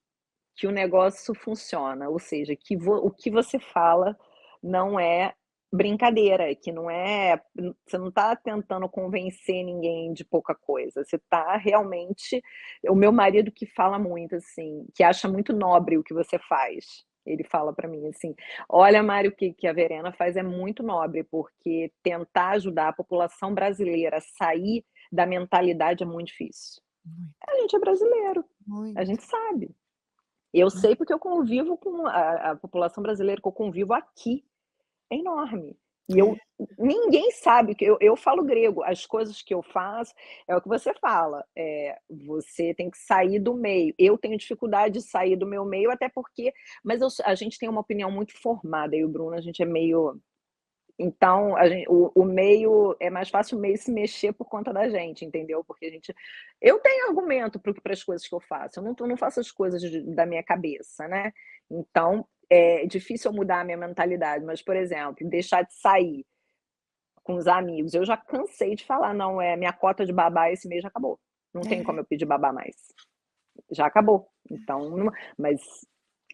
S2: que o negócio funciona, ou seja, que o que você fala não é brincadeira, que não é, você não está tentando convencer ninguém de pouca coisa, você está realmente, o meu marido que fala muito assim, que acha muito nobre o que você faz. Ele fala para mim assim: olha, Mário, o que a Verena faz é muito nobre, porque tentar ajudar a população brasileira a sair da mentalidade é muito difícil.
S1: Muito,
S2: A gente é brasileiro, a
S1: muito.
S2: gente sabe. Eu sei porque eu convivo com a população brasileira que eu convivo aqui, é enorme. E ninguém sabe que eu falo grego, as coisas que eu faço é o que você fala, você tem que sair do meio. Eu tenho dificuldade de sair do meu meio, até porque, mas a gente tem uma opinião muito formada, eu e o Bruno, a gente é meio, então o meio é mais fácil o meio se mexer por conta da gente, entendeu? Porque eu tenho argumento para as coisas que eu faço, eu não faço as coisas da minha cabeça, né? Então é difícil eu mudar a minha mentalidade, mas, por exemplo, deixar de sair com os amigos, eu já cansei de falar, não, minha cota de babá esse mês já acabou, não tem como eu pedir babá mais, já acabou. Então, mas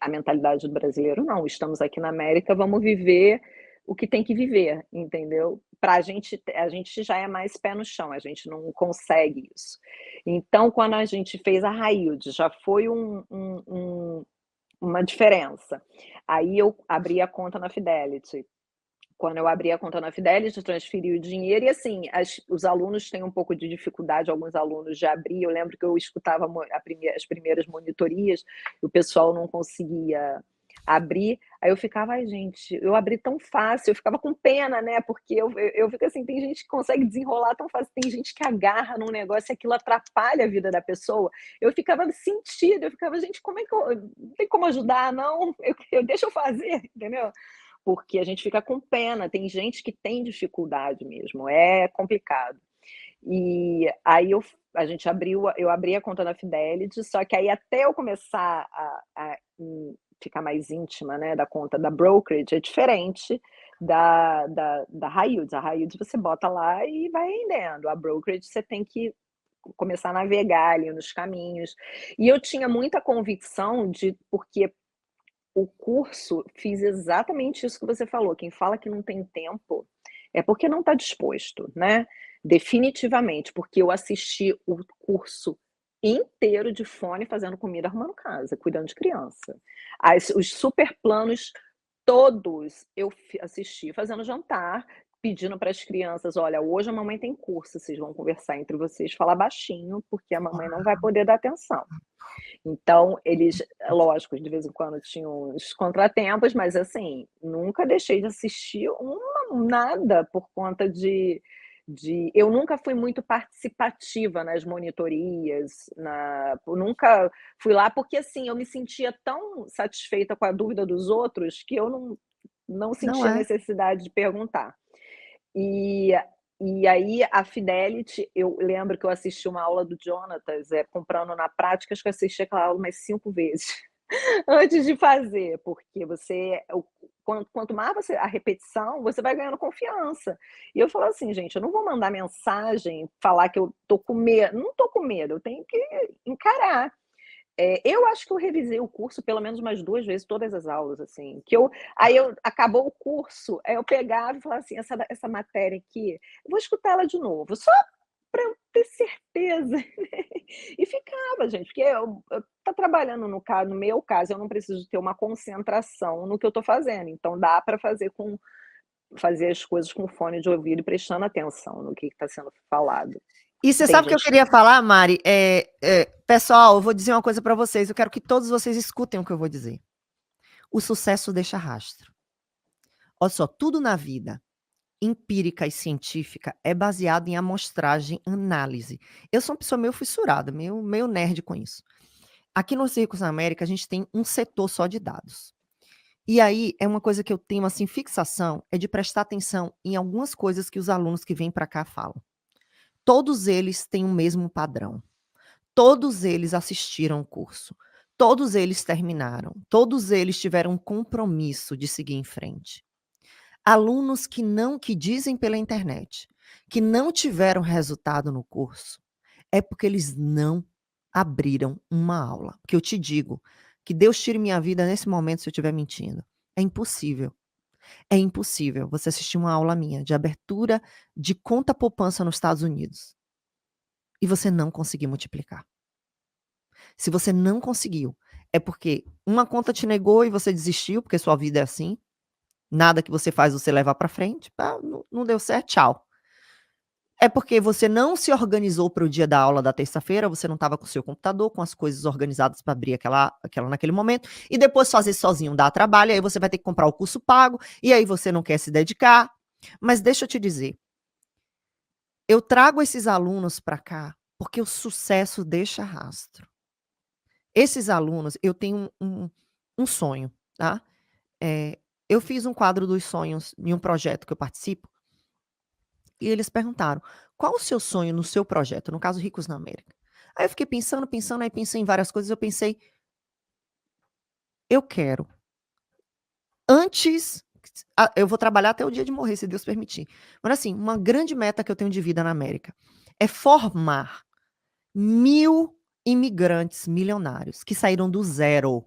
S2: a mentalidade do brasileiro não, estamos aqui na América, vamos viver o que tem que viver, entendeu? Para a gente já é mais pé no chão, a gente não consegue isso. Então, quando a gente fez a Railde, já foi uma diferença. Aí eu abri a conta na Fidelity. Quando eu abri a conta na Fidelity, transferi o dinheiro e, assim, os alunos têm um pouco de dificuldade, alguns alunos de abrir. Eu lembro que eu escutava as primeiras monitorias, e o pessoal não conseguia abrir. Aí eu ficava, ai, gente, eu abri tão fácil, eu ficava com pena, né? Porque eu fico assim, tem gente que consegue desenrolar tão fácil, tem gente que agarra num negócio e aquilo atrapalha a vida da pessoa. Eu ficava sentida, eu ficava, gente, como é que não tem como ajudar, não? Deixa eu fazer, entendeu? Porque a gente fica com pena, tem gente que tem dificuldade mesmo, é complicado. E aí eu abri a conta na Fidelity, só que aí até eu começar a ficar mais íntima, né, da conta da brokerage, é diferente da High Yield. A High Yield você bota lá e vai rendendo, a brokerage você tem que começar a navegar ali nos caminhos. E eu tinha muita convicção porque o curso, fiz exatamente isso que você falou, quem fala que não tem tempo, é porque não está disposto, né, definitivamente, porque eu assisti o curso inteiro de fone, fazendo comida, arrumando casa, cuidando de criança. Os super planos todos eu assisti fazendo jantar, pedindo para as crianças: "Olha, hoje a mamãe tem curso, vocês vão conversar entre vocês, falar baixinho, porque a mamãe não vai poder dar atenção". Então, eles, lógico, de vez em quando tinham os contratempos, mas assim, nunca deixei de assistir nada por conta eu nunca fui muito participativa nas monitorias, eu nunca fui lá, porque assim, eu me sentia tão satisfeita com a dúvida dos outros que eu não
S1: Não
S2: sentia
S1: é?
S2: necessidade de perguntar. E e aí a Fidelity, eu lembro que eu assisti uma aula do Jonatas, comprando na prática, acho que eu assisti aquela aula umas 5 vezes antes de fazer, porque quanto mais a repetição, você vai ganhando confiança. E eu falo assim: "Gente, eu não vou mandar mensagem, falar que eu tô com medo, não tô com medo, eu tenho que encarar". Eu acho que eu revisei o curso pelo menos umas 2 vezes, todas as aulas, assim, aí acabou o curso, aí eu pegava e falava assim: "Essa matéria aqui, eu vou escutar ela de novo, só para eu ter certeza". E ficava, gente, porque eu tô trabalhando no meu caso, eu não preciso ter uma concentração no que eu tô fazendo, então dá para fazer as coisas com fone de ouvido e prestando atenção no que está sendo falado.
S1: E você
S2: Tem
S1: sabe o que eu
S2: gente
S1: queria falar, Mari? Pessoal, eu vou dizer uma coisa para vocês, eu quero que todos vocês escutem o que eu vou dizer. O sucesso deixa rastro. Olha só, tudo na vida empírica e científica é baseado em amostragem, análise. Eu sou uma pessoa meio fissurada, meio nerd com isso. Aqui no Circos na América, a gente tem um setor só de dados. E aí, é uma coisa que eu tenho, assim, fixação, é de prestar atenção em algumas coisas que os alunos que vêm para cá falam. Todos eles têm o mesmo padrão. Todos eles assistiram o curso. Todos eles terminaram. Todos eles tiveram um compromisso de seguir em frente. Alunos que dizem pela internet que não tiveram resultado no curso, é porque eles não abriram uma aula. Porque eu te digo, que Deus tire minha vida nesse momento se eu estiver mentindo. É impossível. É impossível você assistir uma aula minha de abertura de conta poupança nos Estados Unidos e você não conseguir multiplicar. Se você não conseguiu, é porque uma conta te negou e você desistiu, porque sua vida é assim. Nada que você faz você leva para frente. Não deu certo, tchau. É porque você não se organizou para o dia da aula da terça-feira, você não estava com o seu computador, com as coisas organizadas para abrir aquela naquele momento, e depois fazer sozinho dá trabalho, aí você vai ter que comprar o curso pago, e aí você não quer se dedicar. Mas deixa eu te dizer, eu trago esses alunos para cá porque o sucesso deixa rastro. Esses alunos, eu tenho um sonho, tá? Eu fiz um quadro dos sonhos em um projeto que eu participo, e eles perguntaram: "Qual o seu sonho no seu projeto?", no caso Ricos na América. Aí eu fiquei pensando, aí pensei em várias coisas, eu pensei: "Eu quero, antes eu vou trabalhar até o dia de morrer, se Deus permitir. Mas assim, uma grande meta que eu tenho de vida na América é formar 1000 imigrantes milionários que saíram do zero.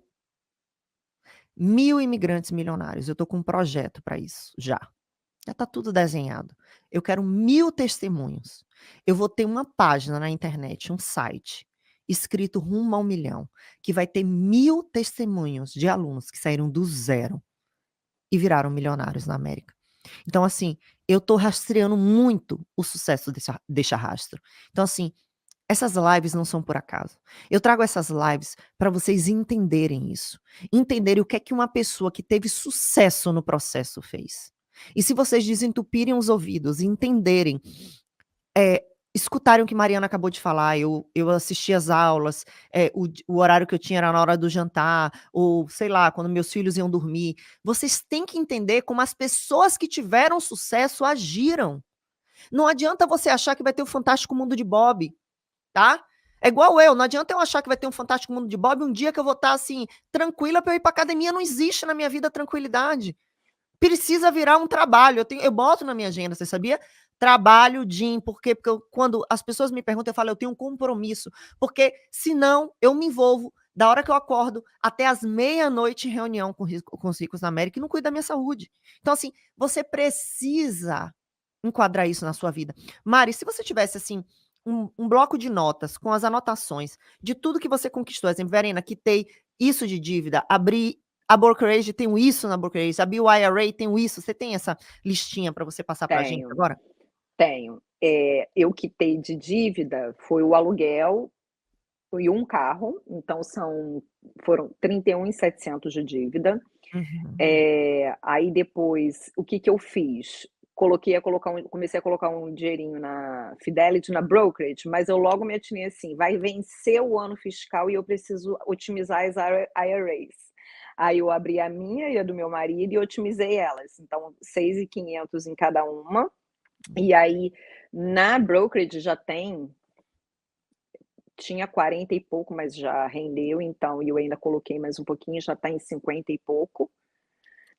S1: 1000 imigrantes milionários, eu tô com um projeto para isso, já. Já está tudo desenhado. Eu quero 1000 testemunhos. Eu vou ter uma página na internet, um site, escrito rumo ao 1.000.000, que vai ter 1000 testemunhos de alunos que saíram do zero e viraram milionários na América. Então, assim, eu estou rastreando muito o sucesso desse rastro. Então, assim, essas lives não são por acaso. Eu trago essas lives para vocês entenderem isso. Entenderem o que é que uma pessoa que teve sucesso no processo fez. E se vocês desentupirem os ouvidos e entenderem, escutarem o que Mariana acabou de falar, eu assisti as aulas, o horário que eu tinha era na hora do jantar, ou sei lá, quando meus filhos iam dormir. Vocês têm que entender como as pessoas que tiveram sucesso agiram. Não adianta você achar que vai ter o Fantástico Mundo de Bob. Tá? É igual eu, não adianta eu achar que vai ter um Fantástico Mundo de Bob um dia que eu vou estar assim, tranquila para eu ir para academia, não existe na minha vida tranquilidade. Precisa virar um trabalho. Eu boto na minha agenda, você sabia? Trabalho, Jim, por quê? Porque quando as pessoas me perguntam, eu falo, eu tenho um compromisso. Porque senão eu me envolvo da hora que eu acordo até as meia-noite em reunião com os ricos na América e não cuido da minha saúde. Então, assim, você precisa enquadrar isso na sua vida. Mari, se você tivesse, assim, um bloco de notas com as anotações de tudo que você conquistou, exemplo, Verena, quitei isso de dívida, abri a brokerage, tenho isso na brokerage, a BYRA, tenho isso. Você tem essa listinha para você passar para a gente
S2: Tenho,
S1: agora?
S2: tenho. Eu quitei de dívida foi o aluguel e um carro, então foram 31.700 de dívida.
S1: Uhum.
S2: Aí depois, o que que eu fiz? Comecei a colocar um dinheirinho na Fidelity, na brokerage, mas eu logo me atinei assim: vai vencer o ano fiscal e eu preciso otimizar as IRAs. Aí eu abri a minha e a do meu marido e otimizei elas. Então, 6.500 em cada uma. E aí, na brokerage tinha 40 e pouco, mas já rendeu, então, e eu ainda coloquei mais um pouquinho, já está em 50 e pouco,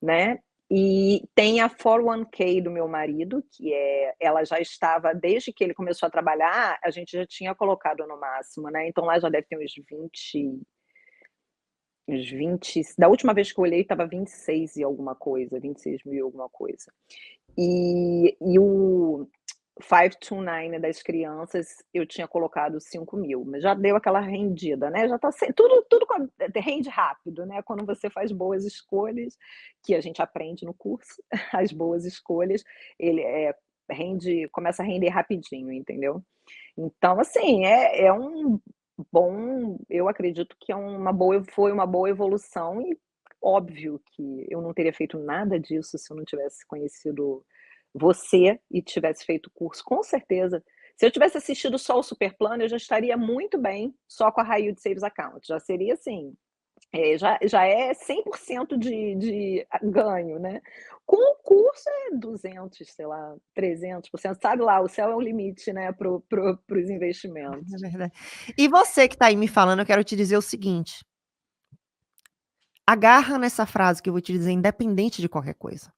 S2: né? E tem a 401k do meu marido, ela já estava, desde que ele começou a trabalhar, a gente já tinha colocado no máximo, né? Então lá já deve ter uns 20, da última vez que eu olhei estava 26 e alguma coisa, 26 mil e alguma coisa. E o 529 das crianças, eu tinha colocado 5.000, mas já deu aquela rendida, né, já tá tudo rende rápido, né, quando você faz boas escolhas, que a gente aprende no curso, as boas escolhas, ele, começa a render rapidinho, entendeu. Então, assim, eu acredito que foi uma boa evolução e óbvio que eu não teria feito nada disso se eu não tivesse conhecido você e tivesse feito o curso, com certeza. Se eu tivesse assistido só o Super Plano, eu já estaria muito bem só com a High Yield Savings Account, já seria assim, já é 100% de ganho, né. Com o curso é 200, sei lá, 300%, sabe lá, o céu é o limite, né, para os
S1: É
S2: investimentos.
S1: verdade. E você que tá aí me falando, eu quero te dizer o seguinte: agarra nessa frase que eu vou te dizer, independente de qualquer coisa.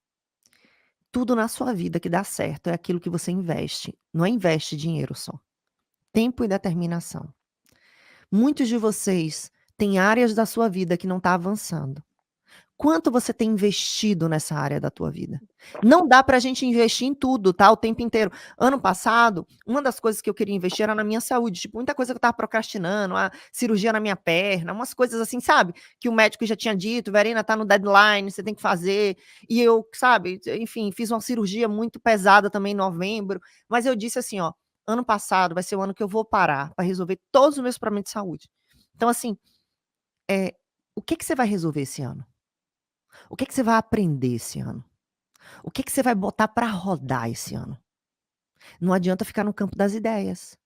S1: Tudo na sua vida que dá certo é aquilo que você investe. Não é investe dinheiro só. Tempo e determinação. Muitos de vocês têm áreas da sua vida que não tá avançando. Quanto você tem investido nessa área da tua vida? Não dá pra gente investir em tudo, tá, o tempo inteiro. Ano passado, uma das coisas que eu queria investir era na minha saúde, tipo, muita coisa que eu estava procrastinando, a cirurgia na minha perna, umas coisas assim, sabe, que o médico já tinha dito: "Verena, tá no deadline, você tem que fazer", e eu, sabe, enfim, fiz uma cirurgia muito pesada também em novembro, mas eu disse assim: "Ó, ano passado vai ser o ano que eu vou parar pra resolver todos os meus problemas de saúde". Então assim, o que que você vai resolver esse ano? O que que você vai aprender esse ano? O que que você vai botar para rodar esse ano? Não adianta ficar no campo das ideias.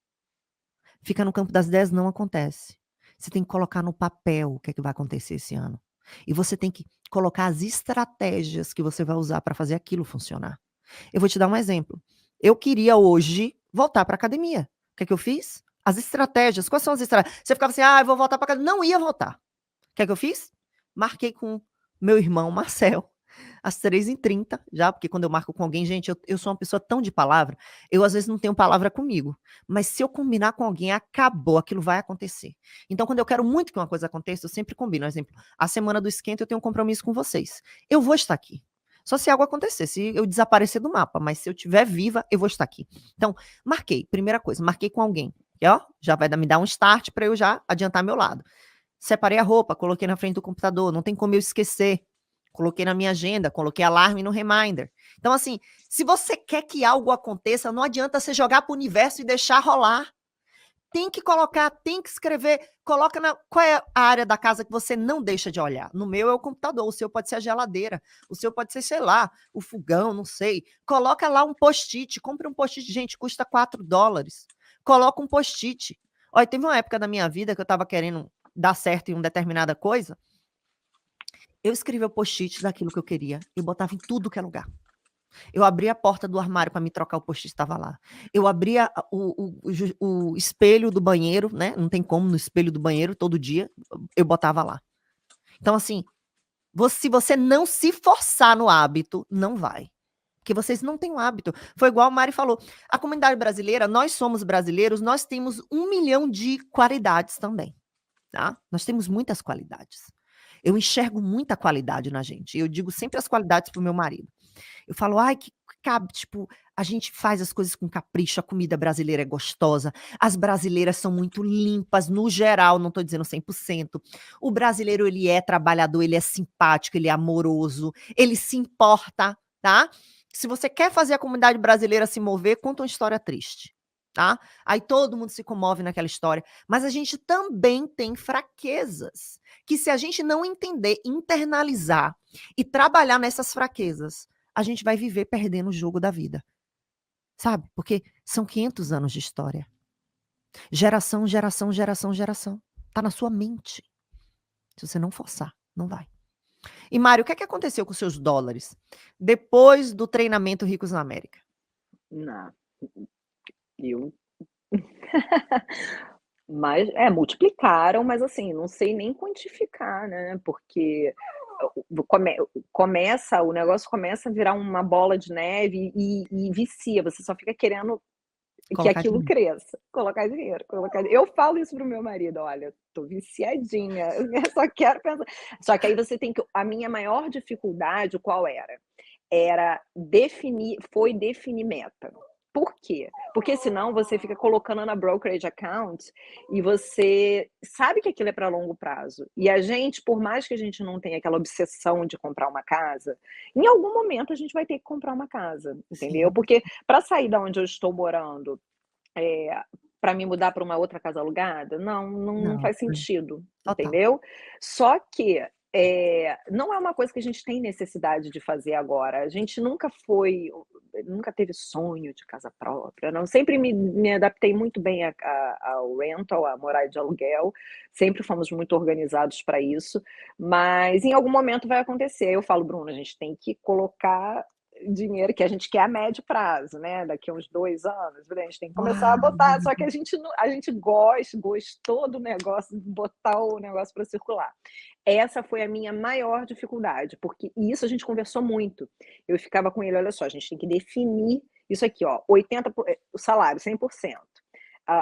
S1: Ficar no campo das ideias não acontece. Você tem que colocar no papel o que é que vai acontecer esse ano. E você tem que colocar as estratégias que você vai usar para fazer aquilo funcionar. Eu vou te dar um exemplo. Eu queria hoje voltar para academia. O que é que eu fiz? As estratégias. Quais são as estratégias? Você ficava assim: "Ah, eu vou voltar para academia". Não ia voltar. O que é que eu fiz? Marquei com meu irmão Marcel, às 3h30, já, porque quando eu marco com alguém, gente, eu sou uma pessoa tão de palavra, eu às vezes não tenho palavra comigo, mas se eu combinar com alguém, acabou, aquilo vai acontecer. Então, quando eu quero muito que uma coisa aconteça, eu sempre combino. Exemplo, a semana do esquenta eu tenho um compromisso com vocês. Eu vou estar aqui. Só se algo acontecer, se eu desaparecer do mapa, mas se eu estiver viva, eu vou estar aqui. Então, marquei, primeira coisa, marquei com alguém. E ó, já vai me dar um start para eu já adiantar meu lado. Separei a roupa, coloquei na frente do computador, não tem como eu esquecer. Coloquei na minha agenda, coloquei alarme no reminder. Então, assim, se você quer que algo aconteça, não adianta você jogar para o universo e deixar rolar. Tem que colocar, tem que escrever. Coloca na. Qual é a área da casa que você não deixa de olhar? No meu é o computador, o seu pode ser a geladeira, o seu pode ser, sei lá, o fogão, não sei. Coloca lá um post-it, compre um post-it, gente, custa $4. Coloca um post-it. Olha, teve uma época da minha vida que eu estava querendo dar certo em uma determinada coisa, eu escrevia o post-it daquilo que eu queria e botava em tudo que é lugar. Eu abria a porta do armário para me trocar, o post-it estava lá. Eu abria o espelho do banheiro, né, não tem como, no espelho do banheiro, todo dia, eu botava lá. Então assim, se você não se forçar no hábito, não vai. Porque vocês não têm o hábito. Foi igual a Mari falou, a comunidade brasileira, nós somos brasileiros, nós temos 1 milhão de qualidades também, tá? Nós temos muitas qualidades. Eu enxergo muita qualidade na gente. Eu digo sempre as qualidades pro meu marido. Eu falo: "Ai, que cabe tipo, a gente faz as coisas com capricho, a comida brasileira é gostosa, as brasileiras são muito limpas, no geral, não estou dizendo 100%. O brasileiro, ele é trabalhador, ele é simpático, ele é amoroso, ele se importa, tá? Se você quer fazer a comunidade brasileira se mover, conta uma história triste, tá? Aí todo mundo se comove naquela história, mas a gente também tem fraquezas, que se a gente não entender, internalizar e trabalhar nessas fraquezas, a gente vai viver perdendo o jogo da vida, sabe? Porque são 500 anos de história. Geração, geração, geração, geração. Tá na sua mente. Se você não forçar, não vai. E Mário, o que é que aconteceu com os seus dólares depois do treinamento Ricos na América?
S2: Não, eu mas multiplicaram, mas assim, não sei nem quantificar, né, porque começa o negócio começa a virar uma bola de neve e vicia, você só fica querendo que
S1: Colocar
S2: aquilo
S1: dinheiro.
S2: cresça, colocar eu falo isso para o meu marido: "Olha, tô viciadinha, eu só quero pensar", só que aí você tem que a minha maior dificuldade qual era? Era definir meta. Por quê? Porque senão você fica colocando na brokerage account e você sabe que aquilo é para longo prazo. E a gente, por mais que a gente não tenha aquela obsessão de comprar uma casa, em algum momento a gente vai ter que comprar uma casa, entendeu?
S1: Sim,
S2: Porque para sair da onde eu estou morando, eh, para me mudar para uma outra casa alugada, não
S1: não,
S2: faz sentido,
S1: total.
S2: entendeu? Só que, não é uma coisa que a gente tem necessidade de fazer agora, a gente nunca foi nunca teve sonho de casa própria, não. Sempre me adaptei muito bem ao rental, a morar de aluguel, sempre fomos muito organizados para isso, mas em algum momento vai acontecer. Eu falo: "Bruno, a gente tem que colocar dinheiro que a gente quer a médio prazo, né, daqui a uns 2 anos, a gente tem que começar a
S1: Uau!
S2: botar", só que a gente gostou do negócio, de botar o negócio para circular. Essa foi a minha maior dificuldade, porque isso a gente conversou muito. Eu ficava com ele: "Olha só, a gente tem que definir isso aqui, ó, 80 o salário 100%,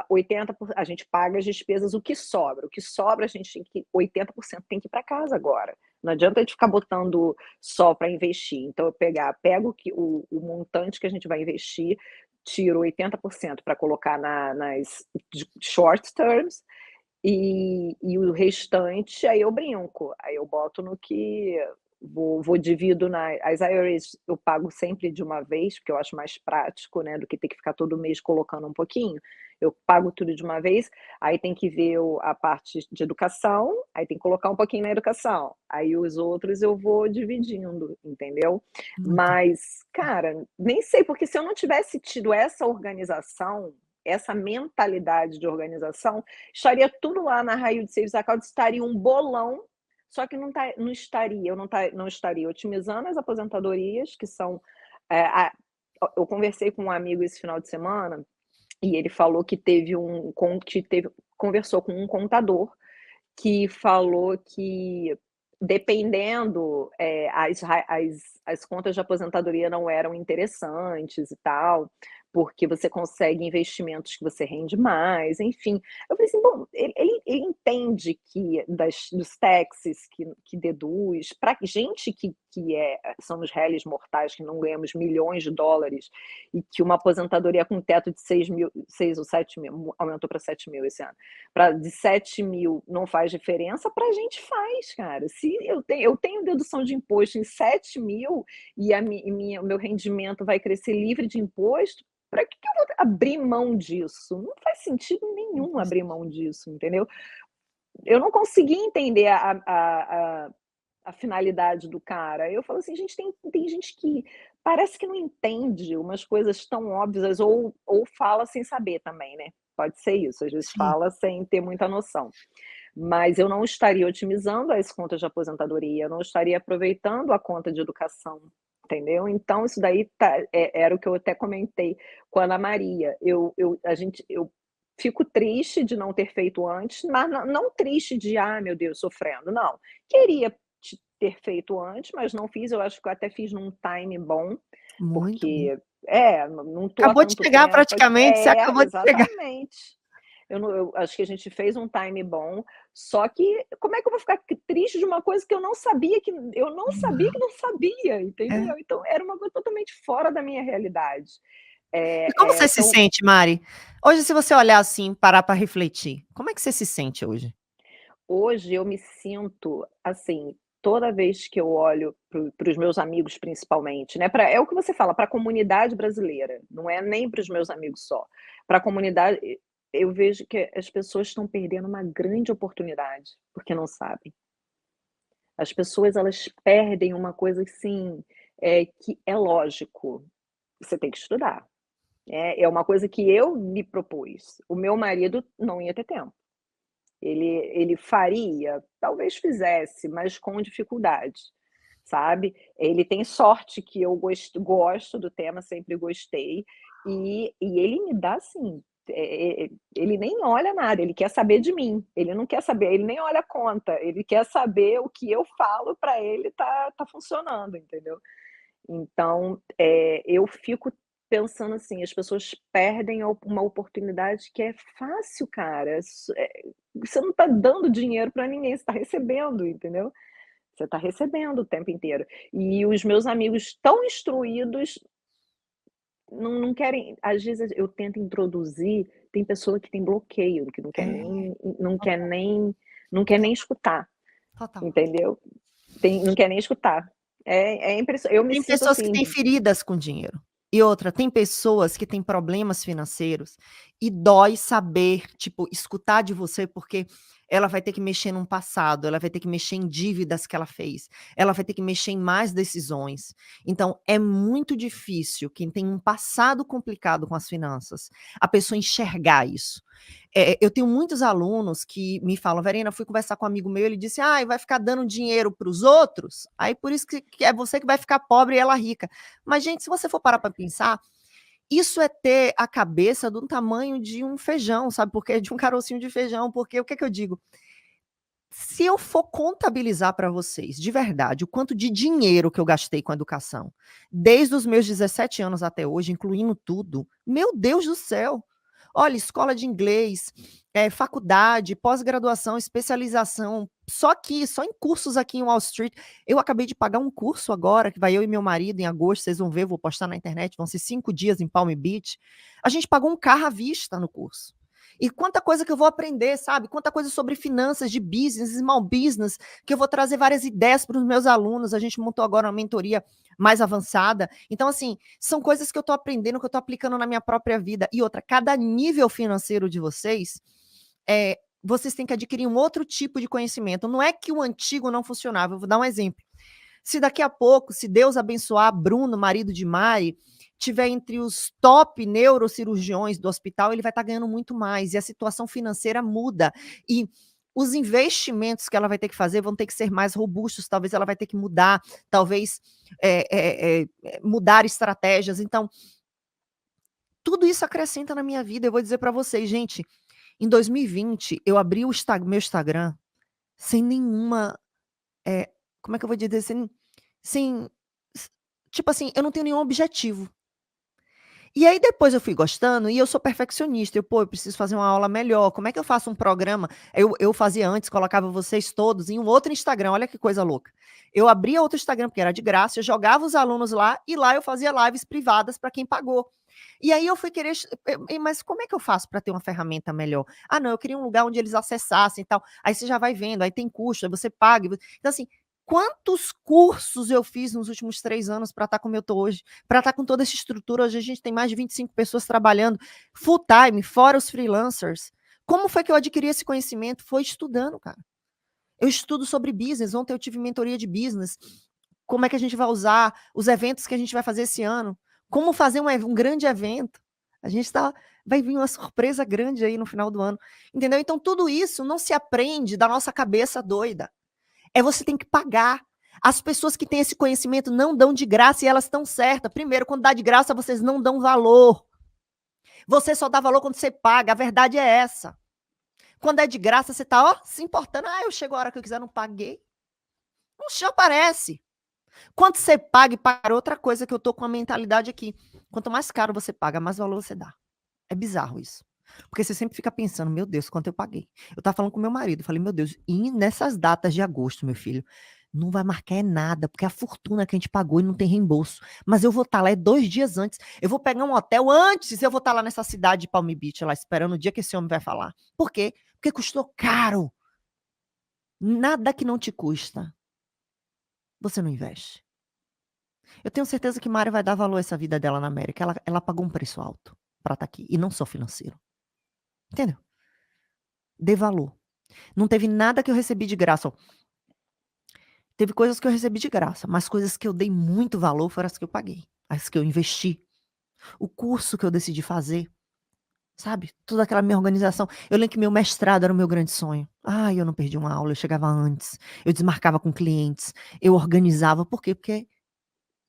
S2: 80 a gente paga as despesas, o que sobra a gente tem que 80% tem que ir para casa agora. Não adianta a gente ficar botando só para investir". Então eu pego o montante que a gente vai investir, tiro 80% para colocar nas short terms, e o restante, aí eu brinco, aí eu boto no que divido as IRAs, eu pago sempre de uma vez, porque eu acho mais prático, né, do que ter que ficar todo mês colocando um pouquinho. Eu pago tudo de uma vez, aí tem que ver a parte de educação, aí tem que colocar um pouquinho na educação, aí os outros eu vou dividindo, entendeu?
S1: Muito
S2: Mas, cara, nem sei, porque se eu não tivesse tido essa organização, essa mentalidade de organização, estaria tudo lá na High Yield Savings Account, estaria um bolão, só que não estaria, não estaria otimizando as aposentadorias, que são, eu conversei com um amigo esse final de semana, e ele falou que conversou com um contador, que falou que, dependendo, as contas de aposentadoria não eram interessantes e tal, porque você consegue investimentos que você rende mais, enfim. Eu falei assim: "Bom, ele entende que dos taxes que deduz, para gente somos réis mortais, que não ganhamos milhões de dólares, e que uma aposentadoria com teto de 6 ou 7 mil, aumentou para 7 mil esse ano, de 7 mil não faz diferença, para a gente faz, cara. Se eu tenho dedução de imposto em 7 mil e o meu rendimento vai crescer livre de imposto, para que eu vou abrir mão disso? Não faz sentido nenhum abrir mão disso, entendeu? Eu não consegui entender a finalidade do cara. Eu falo assim: gente, tem gente que parece que não entende umas coisas tão óbvias, ou fala sem saber também, né? Pode ser isso, às vezes
S1: sim.
S2: fala sem ter muita noção. Mas eu não estaria otimizando as contas de aposentadoria, eu não estaria aproveitando a conta de educação, entendeu? Então isso daí era o que eu até comentei com a Ana Maria. Eu fico triste de não ter feito antes, mas não triste de: "Ah, meu Deus, sofrendo", não. Queria ter feito antes, mas não fiz. Eu acho que eu até fiz num time bom,
S1: Muito bom.
S2: porque não estou há
S1: Acabou de
S2: tanto
S1: chegar
S2: tempo
S1: praticamente, você acabou de chegar.
S2: exatamente. Eu acho que a gente fez um time bom, só que como é que eu vou ficar triste de uma coisa que eu não sabia que não sabia,
S1: É.
S2: entendeu? Então era uma coisa totalmente fora da minha realidade.
S1: E como você se
S2: Então
S1: sente, Mari? Hoje, se você olhar assim, parar para refletir, como é que você se sente hoje?
S2: hoje eu me sinto, assim, toda vez que eu olho para os meus amigos principalmente, né, é o que você fala, para a comunidade brasileira, não é nem para os meus amigos só, para a comunidade, eu vejo que as pessoas estão perdendo uma grande oportunidade, porque não sabem. As pessoas, elas perdem uma coisa assim, que é lógico, você tem que estudar, é uma coisa que eu me propus, o meu marido não ia ter tempo. Ele faria? Talvez fizesse, mas com dificuldade, sabe. Ele tem sorte que eu gosto do tema, sempre gostei, e ele me dá assim, ele nem olha nada, ele quer saber de mim, ele não quer saber, ele nem olha a conta, ele quer saber o que eu falo para ele tá funcionando, entendeu. Então, eu fico pensando assim, as pessoas perdem uma oportunidade que é fácil, cara, você não está dando dinheiro para ninguém, você está recebendo, entendeu. Você está recebendo o tempo inteiro. E os meus amigos tão instruídos não querem, às vezes eu tento introduzir, tem pessoa que tem bloqueio, que não quer
S1: É,
S2: nem não quer
S1: total,
S2: nem não quer nem escutar,
S1: total.
S2: entendeu. Não quer nem escutar. É impressionante, eu me
S1: Tem
S2: sinto
S1: pessoas que
S2: assim.
S1: têm feridas com dinheiro. E outra, tem pessoas que têm problemas financeiros e dói saber, tipo, escutar de você, porque ela vai ter que mexer num passado, ela vai ter que mexer em dívidas que ela fez, ela vai ter que mexer em mais decisões. Então, é muito difícil quem tem um passado complicado com as finanças, a pessoa enxergar isso. Eu tenho muitos alunos que me falam, Verena, eu fui conversar com um amigo meu, ele disse, vai ficar dando dinheiro para os outros, aí por isso que é você que vai ficar pobre e ela rica. Mas, gente, se você for parar para pensar, isso é ter a cabeça do tamanho de um feijão, sabe? Porque de um carocinho de feijão, porque o que é que eu digo? Se eu for contabilizar para vocês, de verdade, o quanto de dinheiro que eu gastei com a educação, desde os meus 17 anos até hoje, incluindo tudo, meu Deus do céu! Olha, escola de inglês, faculdade, pós-graduação, especialização, só aqui, só em cursos aqui em Wall Street. Eu acabei de pagar um curso agora, que vai eu e meu marido em agosto, vocês vão ver, vou postar na internet, vão ser 5 dias em Palm Beach. A gente pagou um carro à vista no curso. E quanta coisa que eu vou aprender, sabe? Quanta coisa sobre finanças de business, small business, que eu vou trazer várias ideias para os meus alunos. A gente montou agora uma mentoria mais avançada. Então, assim, são coisas que eu estou aprendendo, que eu estou aplicando na minha própria vida. E outra, cada nível financeiro de vocês, vocês têm que adquirir um outro tipo de conhecimento. Não é que o antigo não funcionava. Eu vou dar um exemplo. Se daqui a pouco, se Deus abençoar Bruno, marido de Mari, tiver entre os top neurocirurgiões do hospital, ele vai estar ganhando muito mais. E a situação financeira muda. E os investimentos que ela vai ter que fazer vão ter que ser mais robustos. Talvez ela vai ter que mudar, talvez mudar estratégias. Então, tudo isso acrescenta na minha vida. Eu vou dizer para vocês, gente, em 2020, eu abri meu Instagram sem nenhuma. Como é que eu vou dizer? Sem. Tipo assim, eu não tenho nenhum objetivo. E aí depois eu fui gostando e eu sou perfeccionista. Eu preciso fazer uma aula melhor. Como é que eu faço um programa? Eu fazia antes, colocava vocês todos em um outro Instagram. Olha que coisa louca. Eu abria outro Instagram, porque era de graça, eu jogava os alunos lá e lá eu fazia lives privadas para quem pagou. E aí eu fui querer, mas como é que eu faço para ter uma ferramenta melhor? Ah, não, eu queria um lugar onde eles acessassem e tal. Aí você já vai vendo, aí tem custo, aí você paga. Então, assim, quantos cursos eu fiz nos últimos 3 anos para estar como eu estou hoje? Para estar com toda essa estrutura, hoje a gente tem mais de 25 pessoas trabalhando full time, fora os freelancers. Como foi que eu adquiri esse conhecimento? Foi estudando, cara. Eu estudo sobre business. Ontem eu tive mentoria de business. Como é que a gente vai usar os eventos que a gente vai fazer esse ano? Como fazer um grande evento? A gente vai vir uma surpresa grande aí no final do ano. Entendeu? Então, tudo isso não se aprende da nossa cabeça doida. Você tem que pagar. As pessoas que têm esse conhecimento não dão de graça e elas estão certas. Primeiro, quando dá de graça, vocês não dão valor. Você só dá valor quando você paga. A verdade é essa. Quando é de graça, você está se importando. Eu chego a hora que eu quiser, não paguei. Não se aparece. Quanto você paga e paga outra coisa que eu tô com a mentalidade aqui. Quanto mais caro você paga, mais valor você dá. É bizarro isso. Porque você sempre fica pensando, meu Deus, quanto eu paguei. Eu tava falando com meu marido, falei, meu Deus, e nessas datas de agosto, meu filho, não vai marcar nada, porque é a fortuna que a gente pagou e não tem reembolso. Mas eu vou estar lá 2 dias antes. Eu vou pegar um hotel antes, eu vou estar lá nessa cidade de Palm Beach, lá esperando o dia que esse homem vai falar. Por quê? Porque custou caro. Nada que não te custa, você não investe. Eu tenho certeza que Mari vai dar valor a essa vida dela na América. Ela pagou um preço alto para estar aqui. E não só financeiro. Entendeu? Dê valor. Não teve nada que eu recebi de graça. Ó. Teve coisas que eu recebi de graça, mas coisas que eu dei muito valor foram as que eu paguei. As que eu investi. O curso que eu decidi fazer. Sabe? Toda aquela minha organização. Eu lembro que meu mestrado era o meu grande sonho. Eu não perdi uma aula, eu chegava antes. Eu desmarcava com clientes. Eu organizava. Por quê? Porque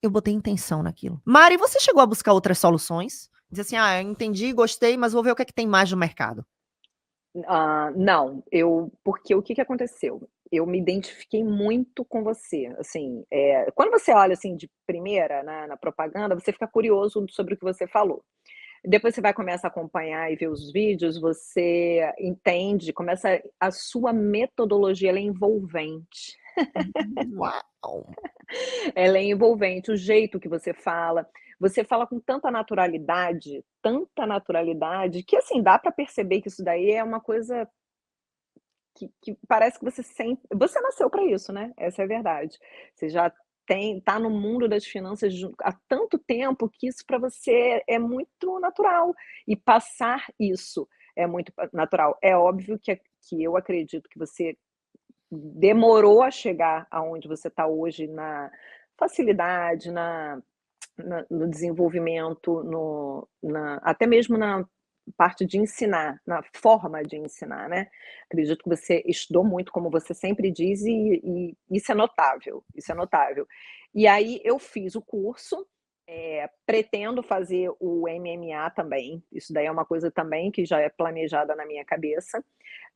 S1: eu botei intenção naquilo. Mari, você chegou a buscar outras soluções? Diz assim, entendi, gostei, mas vou ver o que é que tem mais no mercado.
S2: Não, porque o que que aconteceu? Eu me identifiquei muito com você, assim, quando você olha, assim, de primeira na propaganda, você fica curioso sobre o que você falou. Depois você vai começar a acompanhar e ver os vídeos, você entende, começa a sua metodologia, ela é envolvente.
S1: Uau!
S2: Ela é envolvente, o jeito que você fala com tanta naturalidade, que assim, dá para perceber que isso daí é uma coisa que parece que você nasceu para isso, né, essa é a verdade. Você já tá no mundo das finanças há tanto tempo que isso para você é muito natural, e passar isso é muito natural. É óbvio que eu acredito que você demorou a chegar aonde você está hoje na facilidade, no desenvolvimento, até mesmo na parte de ensinar, na forma de ensinar, né. Acredito que você estudou muito, como você sempre diz, e isso é notável, isso é notável. E aí eu fiz o curso, pretendo fazer o MMA também, isso daí é uma coisa também que já é planejada na minha cabeça,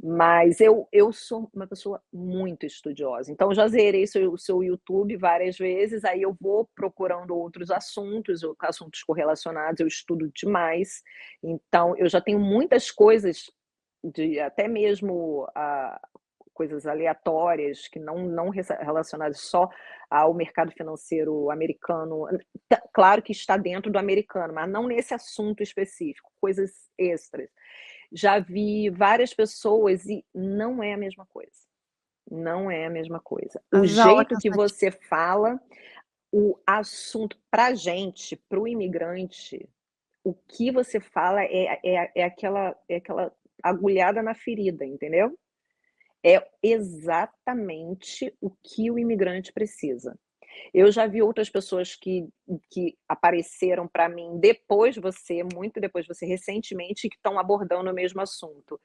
S2: mas eu sou uma pessoa muito estudiosa, então eu já zerei o seu YouTube várias vezes, aí eu vou procurando outros assuntos, ou assuntos correlacionados, eu estudo demais, então eu já tenho muitas coisas de até mesmo, coisas aleatórias que não relacionadas só ao mercado financeiro americano, claro que está dentro do americano, mas não nesse assunto específico, coisas extras. Já vi várias pessoas e não é a mesma coisa, não é a mesma coisa. O
S1: Às vezes a aula é
S2: jeito que
S1: cansativa.
S2: você fala, o assunto pra gente, para o imigrante, o que você fala é aquela agulhada na ferida, entendeu? É exatamente o que o imigrante precisa. Eu já vi outras pessoas que apareceram para mim depois de você, muito depois de você, recentemente, que estão abordando o mesmo assunto.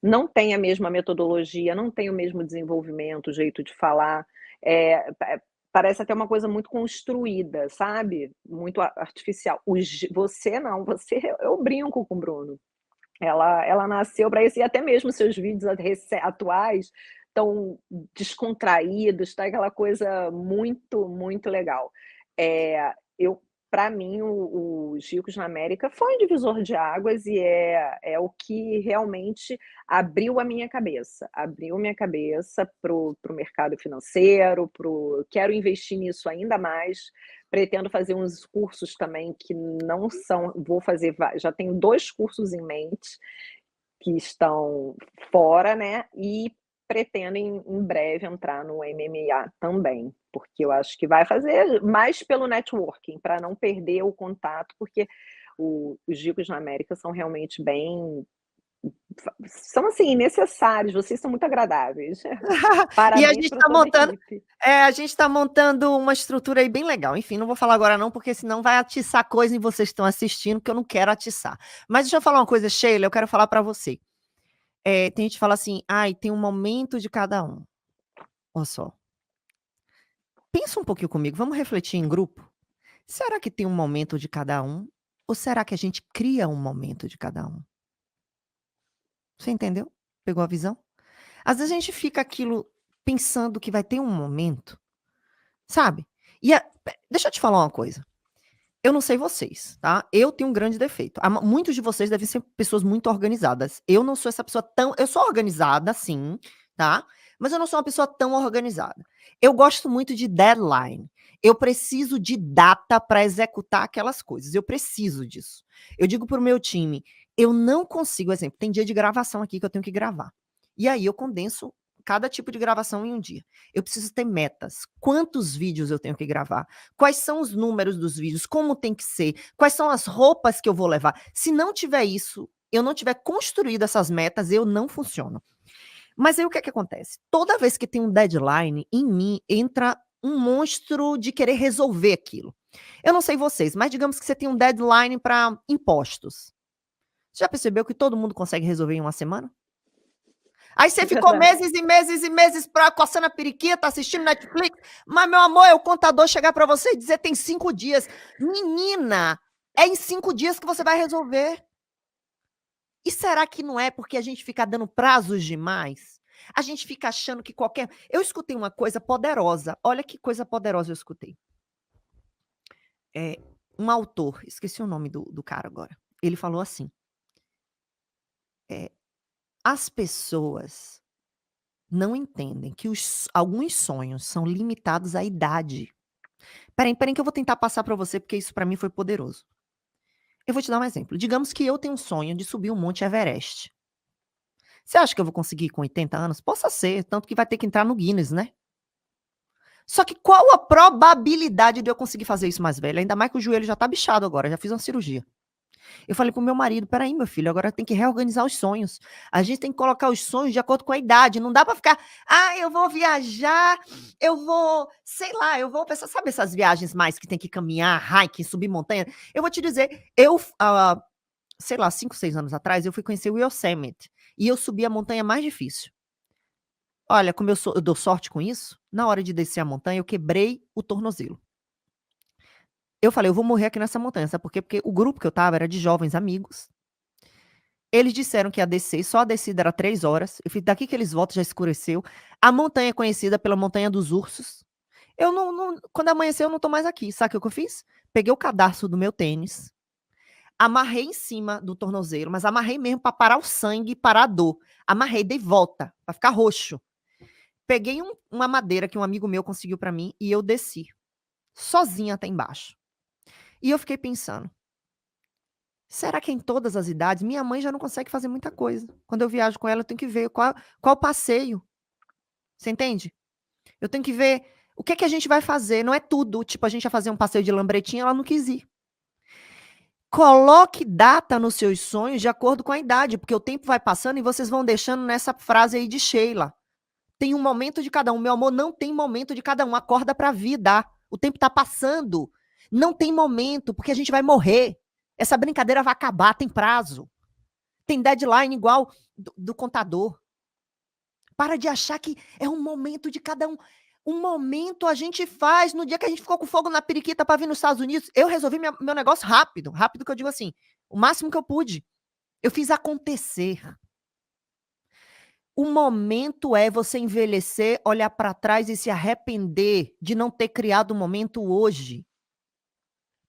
S2: Não tem a mesma metodologia, não tem o mesmo desenvolvimento, jeito de falar, parece até uma coisa muito construída, sabe, muito artificial. Você não, você eu brinco com o Bruno. Ela nasceu para isso, e até mesmo seus vídeos atuais estão descontraídos, tá aquela coisa muito, muito legal. Eu Para mim, os Ricos na América foi um divisor de águas e é o que realmente abriu minha cabeça para o mercado financeiro, quero investir nisso ainda mais, pretendo fazer uns cursos também que não são vou fazer já tenho 2 cursos em mente, que estão fora, né, e pretendo em breve entrar no MMA também, porque eu acho que vai fazer mais pelo networking, para não perder o contato, porque os Ricos na América são realmente bem são, assim, necessários, vocês são muito agradáveis.
S1: E a
S2: Parabéns
S1: gente
S2: para
S1: está
S2: toda a
S1: montando
S2: equipe.
S1: a gente está montando uma estrutura aí bem legal. Enfim, não vou falar agora não, porque senão vai atiçar coisa em vocês que estão assistindo, que eu não quero atiçar. Mas deixa eu falar uma coisa, Sheila, eu quero falar para você. Tem gente que fala assim: "Ai, tem um momento de cada um". Olha só, pensa um pouquinho comigo, vamos refletir em grupo. Será que tem um momento de cada um? Ou será que a gente cria um momento de cada um? Você entendeu? Pegou a visão? Às vezes a gente fica aquilo pensando que vai ter um momento, sabe? Deixa eu te falar uma coisa. Eu não sei vocês, tá? Eu tenho um grande defeito. Muitos de vocês devem ser pessoas muito organizadas. Eu não sou essa pessoa tão. Eu sou organizada, sim, tá? Mas eu não sou uma pessoa tão organizada. Eu gosto muito de deadline. Eu preciso de data para executar aquelas coisas. Eu preciso disso. Eu digo para o meu time, eu não consigo, exemplo, tem dia de gravação aqui que eu tenho que gravar. E aí eu condenso cada tipo de gravação em um dia. Eu preciso ter metas. Quantos vídeos eu tenho que gravar? Quais são os números dos vídeos? Como tem que ser? Quais são as roupas que eu vou levar? Se não tiver isso, eu não tiver construído essas metas, eu não funciono. Mas aí o que é que acontece? Toda vez que tem um deadline, em mim entra um monstro de querer resolver aquilo. Eu não sei vocês, mas digamos que você tem um deadline para impostos. Você já percebeu que todo mundo consegue resolver em uma semana? Aí você ficou
S2: Verdade.
S1: meses e meses e meses coçando a periquita, assistindo Netflix. Mas, meu amor, é o contador chegar para você e dizer tem 5 dias. Menina, é em 5 dias que você vai resolver. E será que não é porque a gente fica dando prazos demais? A gente fica achando que qualquer. Eu escutei uma coisa poderosa. Olha que coisa poderosa eu escutei. Um autor, esqueci o nome do cara agora. Ele falou assim: as pessoas não entendem que alguns sonhos são limitados à idade. Espera aí que eu vou tentar passar para você, porque isso para mim foi poderoso. Eu vou te dar um exemplo. Digamos que eu tenho um sonho de subir o Monte Everest. Você acha que eu vou conseguir com 80 anos? Possa ser, tanto que vai ter que entrar no Guinness, né? Só que qual a probabilidade de eu conseguir fazer isso mais velha? Ainda mais que o joelho já tá bichado agora, já fiz uma cirurgia. Eu falei pro meu marido: "Espera aí, meu filho, agora tem que reorganizar os sonhos. A gente tem que colocar os sonhos de acordo com a idade, não dá pra ficar: 'Ah, eu vou viajar, eu vou, sei lá, eu vou pensar'", sabe essas viagens mais que tem que caminhar, hiking, subir montanha? Eu vou te dizer, sei lá, 5, 6 anos atrás, eu fui conhecer o Yosemite, e eu subi a montanha mais difícil. Olha, como eu dou sorte com isso, na hora de descer a montanha eu quebrei o tornozelo. Eu falei: "Eu vou morrer aqui nessa montanha", sabe por quê? Porque o grupo que eu estava era de jovens amigos, eles disseram que ia descer, só a descida era 3 horas, eu falei: "Daqui que eles voltam já escureceu". A montanha é conhecida pela montanha dos ursos. Eu não quando amanheceu eu não tô mais aqui, sabe o que eu fiz? Peguei o cadarço do meu tênis, amarrei em cima do tornozelo, mas amarrei mesmo pra parar o sangue e parar a dor. Amarrei, dei volta, pra ficar roxo. Peguei uma madeira que um amigo meu conseguiu pra mim e eu desci, sozinha até embaixo. E eu fiquei pensando: "Será que em todas as idades?" Minha mãe já não consegue fazer muita coisa. Quando eu viajo com ela, eu tenho que ver qual passeio, você entende? Eu tenho que ver o que é que a gente vai fazer, não é tudo, tipo, a gente ia fazer um passeio de lambretinho, ela não quis ir. Coloque data nos seus sonhos de acordo com a idade, porque o tempo vai passando e vocês vão deixando nessa frase aí de Sheila: "Tem um momento de cada um". Meu amor, não tem momento de cada um, acorda pra vida. O tempo tá passando. Não tem momento, porque a gente vai morrer. Essa brincadeira vai acabar, tem prazo. Tem deadline igual do contador. Para de achar que é um momento de cada um. Um momento a gente faz no dia que a gente ficou com fogo na periquita para vir nos Estados Unidos, eu resolvi meu negócio rápido, rápido que eu digo assim, o máximo que eu pude. Eu fiz acontecer. O momento é você envelhecer, olhar para trás e se arrepender de não ter criado o momento hoje.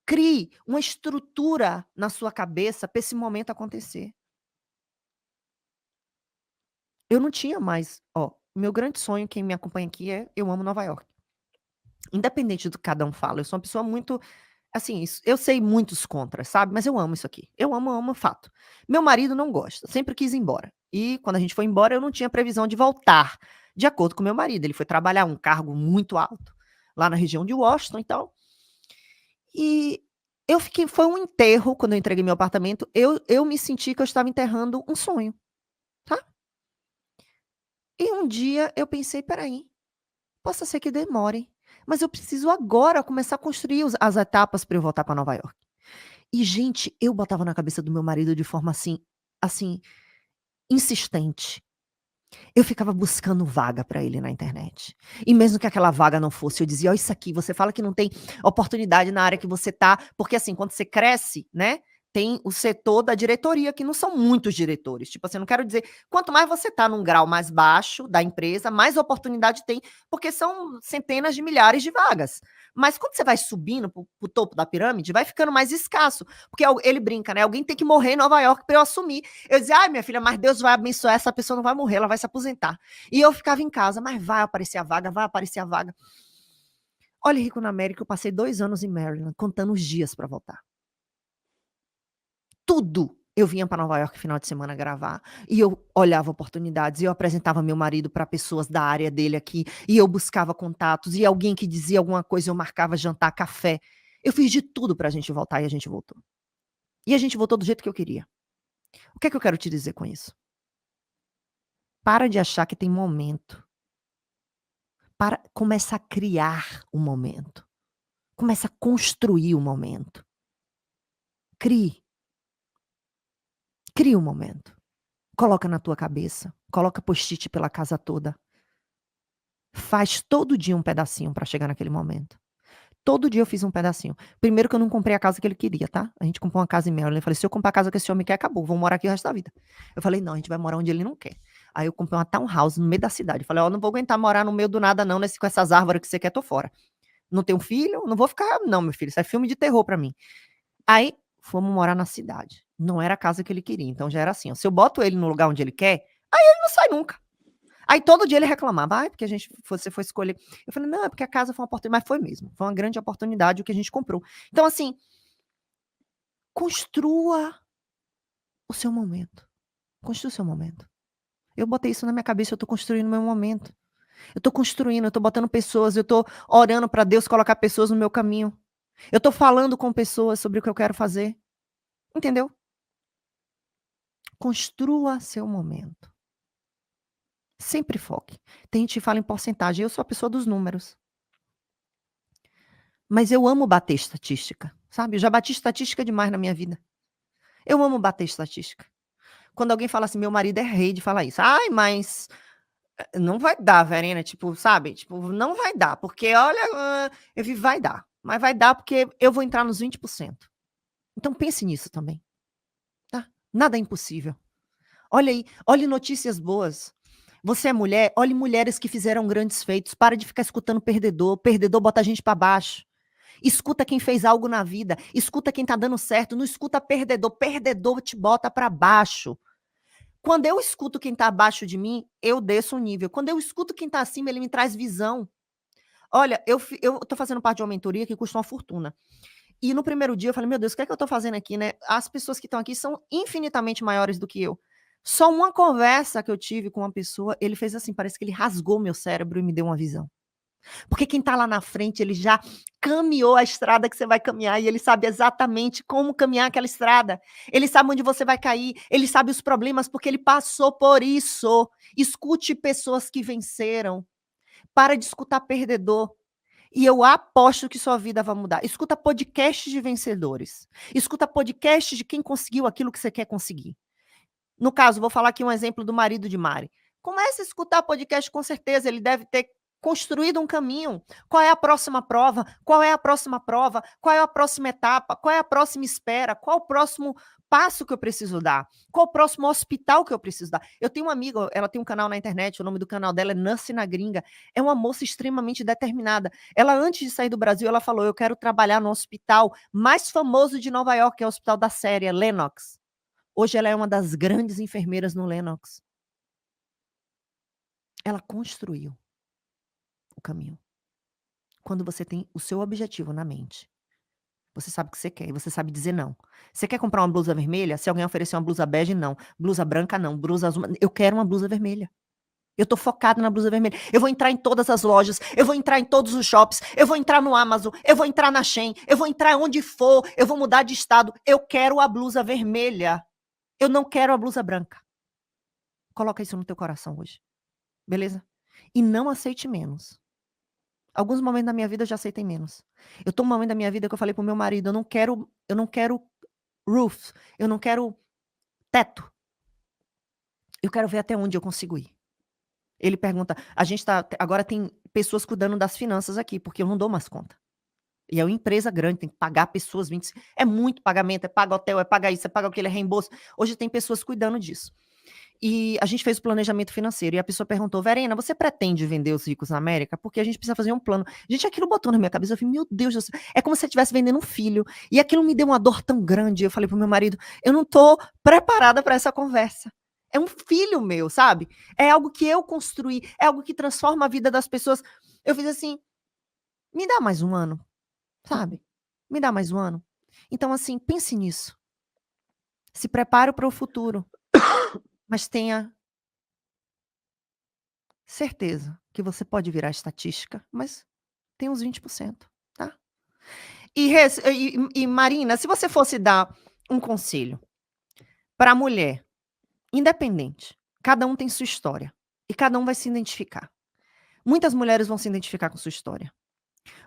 S1: Crie uma estrutura na sua cabeça para esse momento acontecer. Eu não tinha mais, ó, meu grande sonho, quem me acompanha aqui eu amo Nova York. Independente do que cada um fala, eu sou uma pessoa muito, assim, eu sei muitos contras, sabe, mas eu amo isso aqui. Eu amo, amo, fato. Meu marido não gosta, sempre quis ir embora. E quando a gente foi embora, eu não tinha previsão de voltar, de acordo com meu marido. Ele foi trabalhar um cargo muito alto, lá na região de Washington e tal. E eu fiquei, foi um enterro, quando eu entreguei meu apartamento, eu me senti que eu estava enterrando um sonho, tá. E um dia eu pensei: "Espera aí, possa ser que demore, mas eu preciso agora começar a construir as etapas para eu voltar para Nova York". E gente, eu botava na cabeça do meu marido de forma assim, insistente. Eu ficava buscando vaga para ele na internet. E mesmo que aquela vaga não fosse, eu dizia: "Ó, isso aqui, você fala que não tem oportunidade na área que você tá", porque assim, quando você cresce, né, tem o setor da diretoria, que não são muitos diretores. Tipo assim, eu não quero dizer, quanto mais você tá num grau mais baixo da empresa, mais oportunidade tem, porque são centenas de milhares de vagas. Mas quando você vai subindo para o topo da pirâmide, vai ficando mais escasso, porque ele brinca, né: "Alguém tem que morrer em Nova York para eu assumir". Eu dizia: "Ai, minha filha, mas Deus vai abençoar, essa pessoa não vai morrer, ela vai se aposentar". E eu ficava em casa: "Mas vai aparecer a vaga, vai aparecer a vaga". Olha, Rico na América, eu passei 2 anos em Maryland, contando os dias para voltar. Tudo eu vinha para Nova York final de semana gravar, e eu olhava oportunidades, e eu apresentava meu marido para pessoas da área dele aqui, e eu buscava contatos, e alguém que dizia alguma coisa, eu marcava jantar, café. Eu fiz de tudo pra gente voltar e a gente voltou. E a gente voltou do jeito que eu queria. O que é que eu quero te dizer com isso? Para de achar que tem momento. Começa a criar o momento. Começa a construir o momento. Crie, crie o momento. Coloca na tua cabeça, coloca post-it pela casa toda. Faz todo dia um pedacinho pra chegar naquele momento. Todo dia eu fiz um pedacinho. Primeiro que eu não comprei a casa que ele queria, tá. A gente comprou uma casa em Maryland, eu falei: "Se eu comprar a casa que esse homem quer, acabou, vamos morar aqui o resto da vida". Eu falei: "Não, a gente vai morar onde ele não quer". Aí eu comprei uma townhouse no meio da cidade, falei: "Ó, não vou aguentar morar no meio do nada não, com essas árvores que você quer, tô fora. Não tenho filho, não vou ficar não, meu filho, isso é filme de terror pra mim". Aí, fomos morar na cidade. Não era a casa que ele queria, então já era assim, ó, se eu boto ele no lugar onde ele quer, aí ele não sai nunca. Aí todo dia ele reclamava: "Ai, porque você foi escolher". Eu falei: "Não, é porque a casa foi uma oportunidade", mas foi mesmo, foi uma grande oportunidade o que a gente comprou. Então assim, construa o seu momento, construa o seu momento. Eu botei isso na minha cabeça, eu tô construindo o meu momento. Eu tô construindo, eu tô botando pessoas, eu tô orando para Deus colocar pessoas no meu caminho. Eu tô falando com pessoas sobre o que eu quero fazer. Entendeu? Construa seu momento. Sempre foque. Tem gente que fala em porcentagem, eu sou a pessoa dos números. Mas eu amo bater estatística, sabe? Eu já bati estatística demais na minha vida. Eu amo bater estatística. Quando alguém fala assim, meu marido é rei de falar isso. Ai, mas não vai dar, Verena, tipo, sabe? Tipo, não vai dar, porque olha, eu vi, vai dar. Mas vai dar porque eu vou entrar nos 20%. Então pense nisso também, tá? Nada é impossível. Olha aí, olhe notícias boas. Você é mulher, olhe mulheres que fizeram grandes feitos. Para de ficar escutando perdedor. Perdedor bota a gente para baixo. Escuta quem fez algo na vida. Escuta quem tá dando certo. Não escuta perdedor. Perdedor te bota para baixo. Quando eu escuto quem tá abaixo de mim, eu desço um nível. Quando eu escuto quem tá acima, ele me traz visão. Olha, eu tô fazendo parte de uma mentoria que custa uma fortuna. E no primeiro dia eu falei, meu Deus, o que é que eu tô fazendo aqui, né? As pessoas que estão aqui são infinitamente maiores do que eu. Só uma conversa que eu tive com uma pessoa, ele fez assim, parece que ele rasgou meu cérebro e me deu uma visão. Porque quem tá lá na frente, ele já caminhou a estrada que você vai caminhar e ele sabe exatamente como caminhar aquela estrada. Ele sabe onde você vai cair, ele sabe os problemas porque ele passou por isso. Escute pessoas que venceram. Para de escutar perdedor. E eu aposto que sua vida vai mudar. Escuta podcasts de vencedores. Escuta podcasts de quem conseguiu aquilo que você quer conseguir. No caso, vou falar aqui um exemplo do marido de Mari. Comece a escutar podcast, com certeza, ele deve ter construído um caminho. Qual é a próxima prova? Qual é a próxima prova? Qual é a próxima etapa? Qual é a próxima espera? Qual o próximo passo que eu preciso dar? Qual o próximo hospital que eu preciso dar? Eu tenho uma amiga, ela tem um canal na internet, o nome do canal dela é Nurse na Gringa. É uma moça extremamente determinada. Ela, antes de sair do Brasil, ela falou, eu quero trabalhar no hospital mais famoso de Nova York, que é o hospital da série, Lenox. Hoje ela é uma das grandes enfermeiras no Lenox. Ela construiu o caminho. Quando você tem o seu objetivo na mente, você sabe o que você quer e você sabe dizer não. Você quer comprar uma blusa vermelha? Se alguém oferecer uma blusa bege, não. Blusa branca, não. Blusa azul, eu quero uma blusa vermelha. Eu tô focada na blusa vermelha. Eu vou entrar em todas as lojas, eu vou entrar em todos os shops, eu vou entrar no Amazon, eu vou entrar na Shein, eu vou entrar onde for, eu vou mudar de estado. Eu quero a blusa vermelha. Eu não quero a blusa branca. Coloca isso no teu coração hoje. Beleza? E não aceite menos. Alguns momentos da minha vida eu já aceitei menos. Eu tô num momento da minha vida que eu falei pro meu marido, eu não quero roof, eu não quero teto. Eu quero ver até onde eu consigo ir. Ele pergunta, a gente tá, agora tem pessoas cuidando das finanças aqui, porque eu não dou mais conta. E é uma empresa grande, tem que pagar pessoas, é muito pagamento, é paga hotel, é paga isso, é paga aquele, é reembolso. Hoje tem pessoas cuidando disso. E a gente fez o planejamento financeiro e a pessoa perguntou, Verena, você pretende vender os ricos na América? Porque a gente precisa fazer um plano. Gente, aquilo botou na minha cabeça, eu falei, meu Deus do céu, é como se você estivesse vendendo um filho. E aquilo me deu uma dor tão grande. Eu falei pro meu marido, eu não tô preparada para essa conversa. É um filho meu, sabe? É algo que eu construí, é algo que transforma a vida das pessoas. Eu fiz assim, me dá mais um ano, sabe? Me dá mais um ano. Então, assim, pense nisso. Se prepare para o futuro, mas tenha certeza que você pode virar estatística, mas tem uns 20%, tá? E Marina, se você fosse dar um conselho para a mulher, independente, cada um tem sua história e cada um vai se identificar. Muitas mulheres vão se identificar com sua história.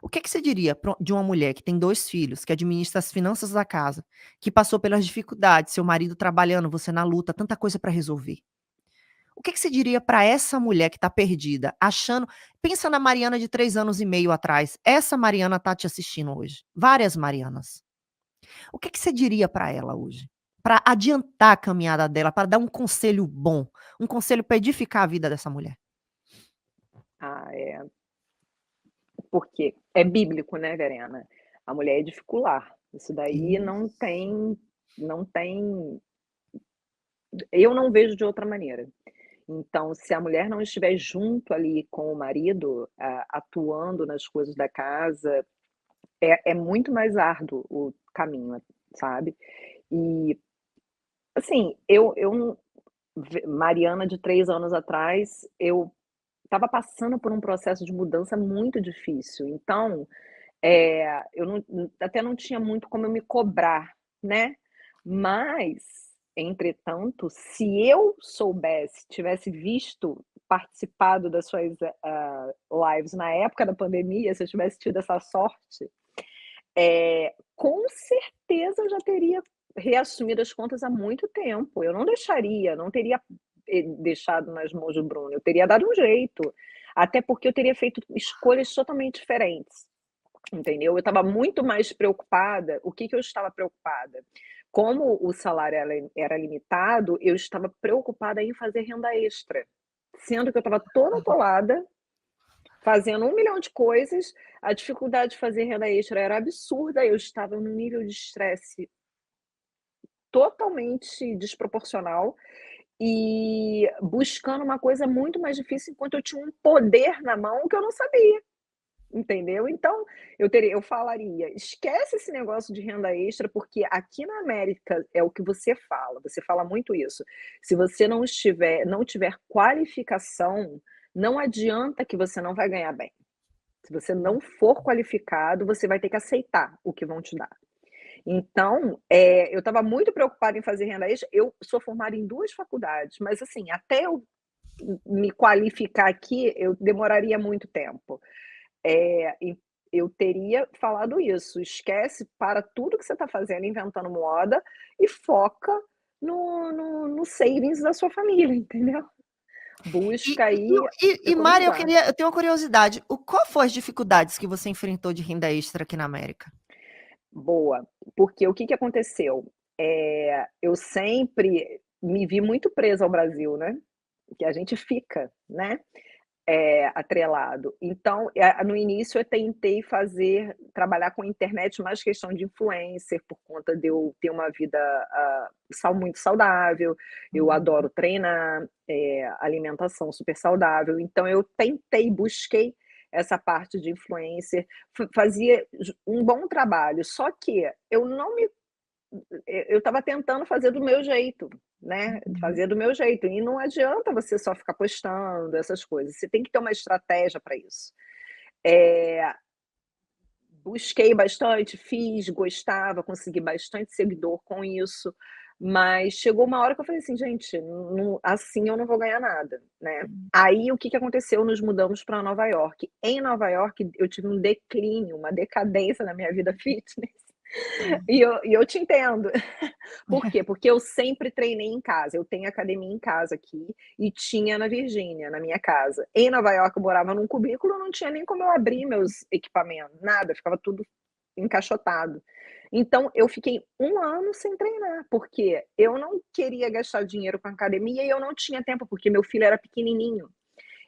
S1: O que você diria de uma mulher que tem 2 filhos, que administra as finanças da casa, que passou pelas dificuldades, seu marido trabalhando, você na luta, tanta coisa para resolver? O que você diria para essa mulher que está perdida, achando, pensa na Mariana de 3 anos e meio atrás, essa Mariana está te assistindo hoje, várias Marianas. O que você diria para ela hoje? Para adiantar a caminhada dela, para dar um conselho bom, um conselho para edificar a vida dessa mulher?
S2: Ah, é. Porque é bíblico, né, Verena? A mulher é dificular. Isso daí não tem. Eu não vejo de outra maneira. Então, se a mulher não estiver junto ali com o marido, atuando nas coisas da casa, é muito mais árduo o caminho, sabe? E, assim, Mariana de 3 anos atrás, eu estava passando por um processo de mudança muito difícil, então, eu até não tinha muito como eu me cobrar, né. Mas, entretanto, se eu soubesse, tivesse visto, participado das suas, lives na época da pandemia, se eu tivesse tido essa sorte, com certeza eu já teria reassumido as contas há muito tempo. Eu não deixaria, não teria, deixado nas mãos do Bruno, eu teria dado um jeito. Até porque eu teria feito escolhas totalmente diferentes, entendeu? Eu estava muito mais preocupada. O que que eu estava preocupada? Como o salário era limitado, eu estava preocupada em fazer renda extra, sendo que eu estava toda atolada, fazendo 1 milhão de coisas, a dificuldade de fazer renda extra era absurda, eu estava num nível de estresse totalmente desproporcional e buscando uma coisa muito mais difícil, enquanto eu tinha um poder na mão que eu não sabia, entendeu? Então, eu falaria: "Esquece esse negócio de renda extra", porque aqui na América é o que você fala muito isso, se você não tiver qualificação, não adianta que você não vai ganhar bem. Se você não for qualificado, você vai ter que aceitar o que vão te dar. Então, eu estava muito preocupada em fazer renda extra. Eu sou formada em 2 faculdades, mas assim, até eu me qualificar aqui, eu demoraria muito tempo. E eu teria falado isso: "Esquece, para tudo que você está fazendo, inventando moda, e foca no savings da sua família", entendeu?
S1: E
S2: Busca aí
S1: Mari,
S2: economizar.
S1: eu tenho uma curiosidade, qual foi as dificuldades que você enfrentou de renda extra aqui na América?
S2: Boa, porque o que que aconteceu? Eu sempre me vi muito presa ao Brasil, né, que a gente fica, né, atrelado. Então, no início eu tentei trabalhar com internet, mais questão de influencer, por conta de eu ter uma vida, muito saudável, eu
S1: Uhum.
S2: adoro treinar, alimentação super saudável, então eu busquei essa parte de influencer, fazia um bom trabalho, só que eu não me eu estava tentando fazer do meu jeito, né,
S1: Uhum.
S2: fazer do meu jeito, e não adianta você só ficar postando essas coisas, você tem que ter uma estratégia para isso. Eh, Busquei bastante, fiz, gostava, consegui bastante seguidor com isso, mas chegou uma hora que eu falei assim: "Gente, assim eu não vou ganhar nada", né. Aí o que que aconteceu? Nos mudamos para Nova York. Em Nova York eu tive um declínio, uma decadência na minha vida fitness.
S1: Hum.
S2: E eu te entendo. Por quê? Porque eu sempre treinei em casa, eu tenho academia em casa aqui, e tinha na Virgínia, na minha casa. Em Nova York eu morava num cubículo, não tinha nem como eu abrir meus equipamentos, nada, ficava tudo encaixotado. Então eu fiquei 1 ano sem treinar, porque eu não queria gastar dinheiro com academia e eu não tinha tempo, porque meu filho era pequenininho.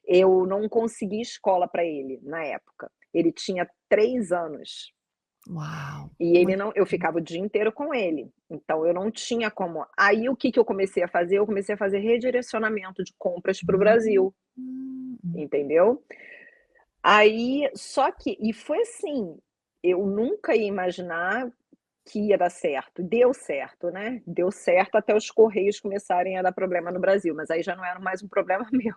S2: Eu não consegui escola para ele na época. Ele tinha 3 anos.
S1: Uau,
S2: E ele
S1: muito
S2: não eu
S1: bem.
S2: ficava o dia inteiro com ele, então eu não tinha como. Aí o que que eu comecei a fazer? Eu comecei a fazer redirecionamento de compras para o
S1: Hum,
S2: Brasil,
S1: hum.
S2: entendeu? Aí só que foi assim, eu nunca ia imaginar que ia dar certo. Deu certo, né, deu certo até os correios começarem a dar problema no Brasil, mas aí já não era mais um problema meu.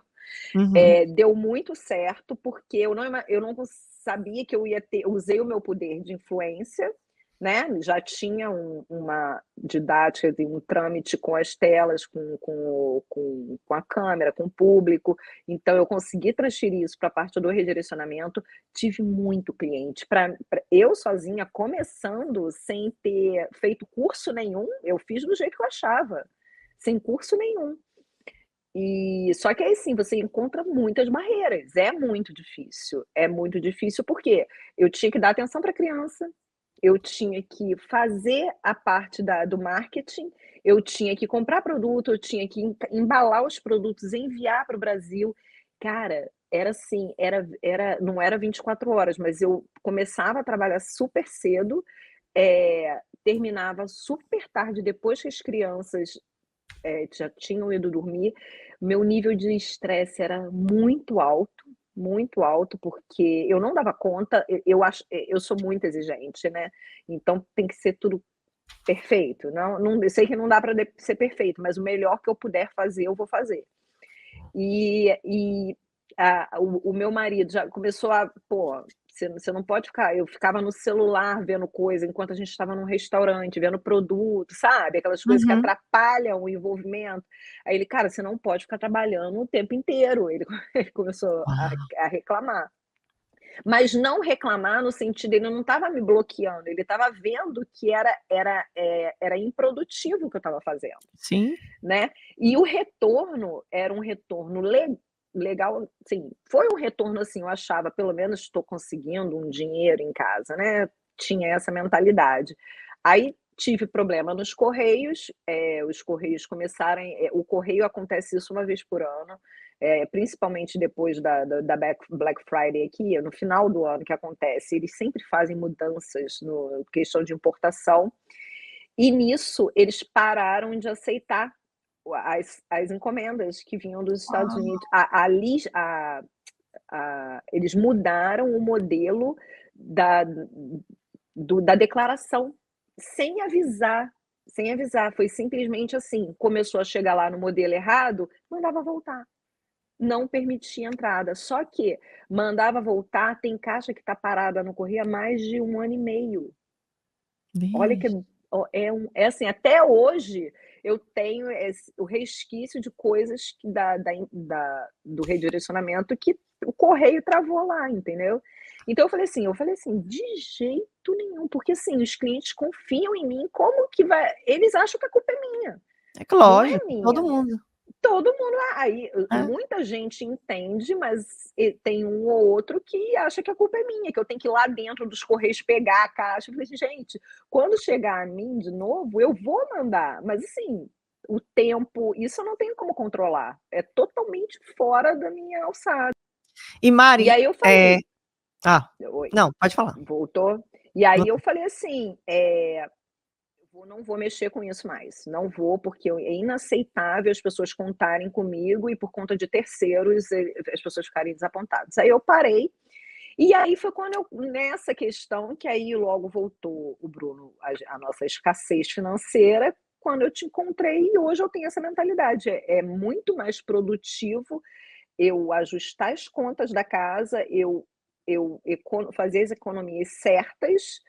S1: Uhum.
S2: Deu muito certo, porque eu não sabia que eu ia ter. Eu usei o meu poder de influência, né, já tinha uma didática de um trâmite com as telas, com a câmera, com o público, então eu consegui transferir isso para a parte do redirecionamento, tive muito cliente. Pra eu sozinha, começando, sem ter feito curso nenhum, eu fiz do jeito que eu achava, sem curso nenhum. E só que aí sim, você encontra muitas barreiras, é muito difícil porque eu tinha que dar atenção para a criança, eu tinha que fazer a parte do marketing, eu tinha que comprar produto, eu tinha que embalar os produtos, enviar para o Brasil. Cara, era assim, não era 24 horas, mas eu começava a trabalhar super cedo, terminava super tarde, depois que as crianças já tinham ido dormir. Meu nível de estresse era muito alto, porque eu não dava conta. Eu sou muito exigente, né, então tem que ser tudo perfeito. Não, eu sei que não dá para ser perfeito, mas o melhor que eu puder fazer, eu vou fazer. E o meu marido já começou a, pô, você não pode ficar. Eu ficava no celular vendo coisa enquanto a gente estava num restaurante, vendo produto, sabe? Aquelas coisas que
S1: Uhum.
S2: atrapalham o envolvimento. Aí ele, cara, você não pode ficar trabalhando o tempo inteiro. Ele, ele começou
S1: Uau.
S2: a reclamar. Mas não reclamar no sentido, ele não estava me bloqueando, ele estava vendo que era improdutivo o que eu estava fazendo,
S1: Sim.
S2: né. E o retorno era um retorno legal, sim, foi um retorno, assim, eu achava, pelo menos estou conseguindo um dinheiro em casa, né, tinha essa mentalidade. Aí tive problema nos correios, os correios começaram, o correio acontece isso uma vez por ano, principalmente depois da Black Friday aqui, no final do ano que acontece, eles sempre fazem mudanças no questão de importação, e nisso eles pararam de aceitar as encomendas que vinham dos Estados
S1: Ah.
S2: Unidos. Eles mudaram o modelo da da declaração, sem avisar, sem avisar. Foi simplesmente assim, começou a chegar lá no modelo errado, mandava voltar, não permitia entrada. Só que mandava voltar, tem caixa que está parada no correio há mais de 1 ano e meio. Olha que
S1: Vixe.
S2: é assim, até hoje eu tenho o resquício de coisas que do redirecionamento que o correio travou lá, entendeu. Então eu falei assim: "De jeito nenhum", porque assim, os clientes confiam em mim, como que vai, eles acham que a culpa é minha,
S1: É que
S2: não é
S1: lógico, todo
S2: minha.
S1: mundo.
S2: Todo mundo aí,
S1: É.
S2: muita gente entende, mas tem um ou outro que acha que a culpa é minha, que eu tenho que ir lá dentro dos correios pegar a caixa. Eu falei assim: "Gente, quando chegar a mim de novo, eu vou mandar", mas assim, o tempo, isso eu não tenho como controlar, é totalmente fora da minha alçada.
S1: E
S2: E
S1: Mari,
S2: aí eu falei,
S1: ah,
S2: oi,
S1: não, pode falar.
S2: voltou? E aí eu falei assim, não vou mexer com isso mais, não vou, porque é inaceitável as pessoas contarem comigo e por conta de terceiros, as pessoas ficarem desapontadas. Aí eu parei, e aí foi quando eu, nessa questão, que aí logo voltou o Bruno, a nossa escassez financeira, quando eu te encontrei, e hoje eu tenho essa mentalidade, é muito mais produtivo eu ajustar as contas da casa, fazer as economias certas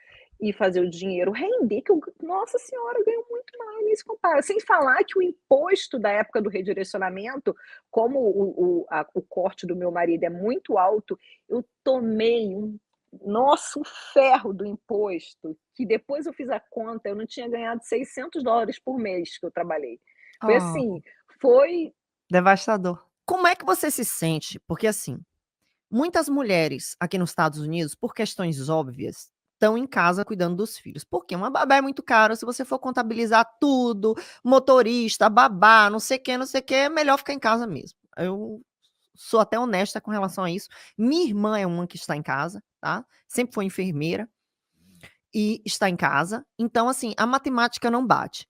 S2: e fazer o dinheiro render, que eu, nossa senhora, eu ganho muito mais, nem se compara. Sem falar que o imposto da época do redirecionamento, como o corte do meu marido é muito alto, eu tomei um ferro do imposto, que depois eu fiz a conta, eu não tinha ganhado US$ 600 por mês que eu trabalhei. Foi
S1: Oh,
S2: assim, foi
S1: devastador. Como é que você se sente? Porque, assim, muitas mulheres aqui nos Estados Unidos, por questões óbvias, estão em casa cuidando dos filhos. Porque uma babá é muito caro, se você for contabilizar tudo, motorista, babá, não sei o quê, é melhor ficar em casa mesmo. Eu sou até honesta com relação a isso. Minha irmã é uma que está em casa, tá? Sempre foi enfermeira e está em casa. Então, assim, a matemática não bate.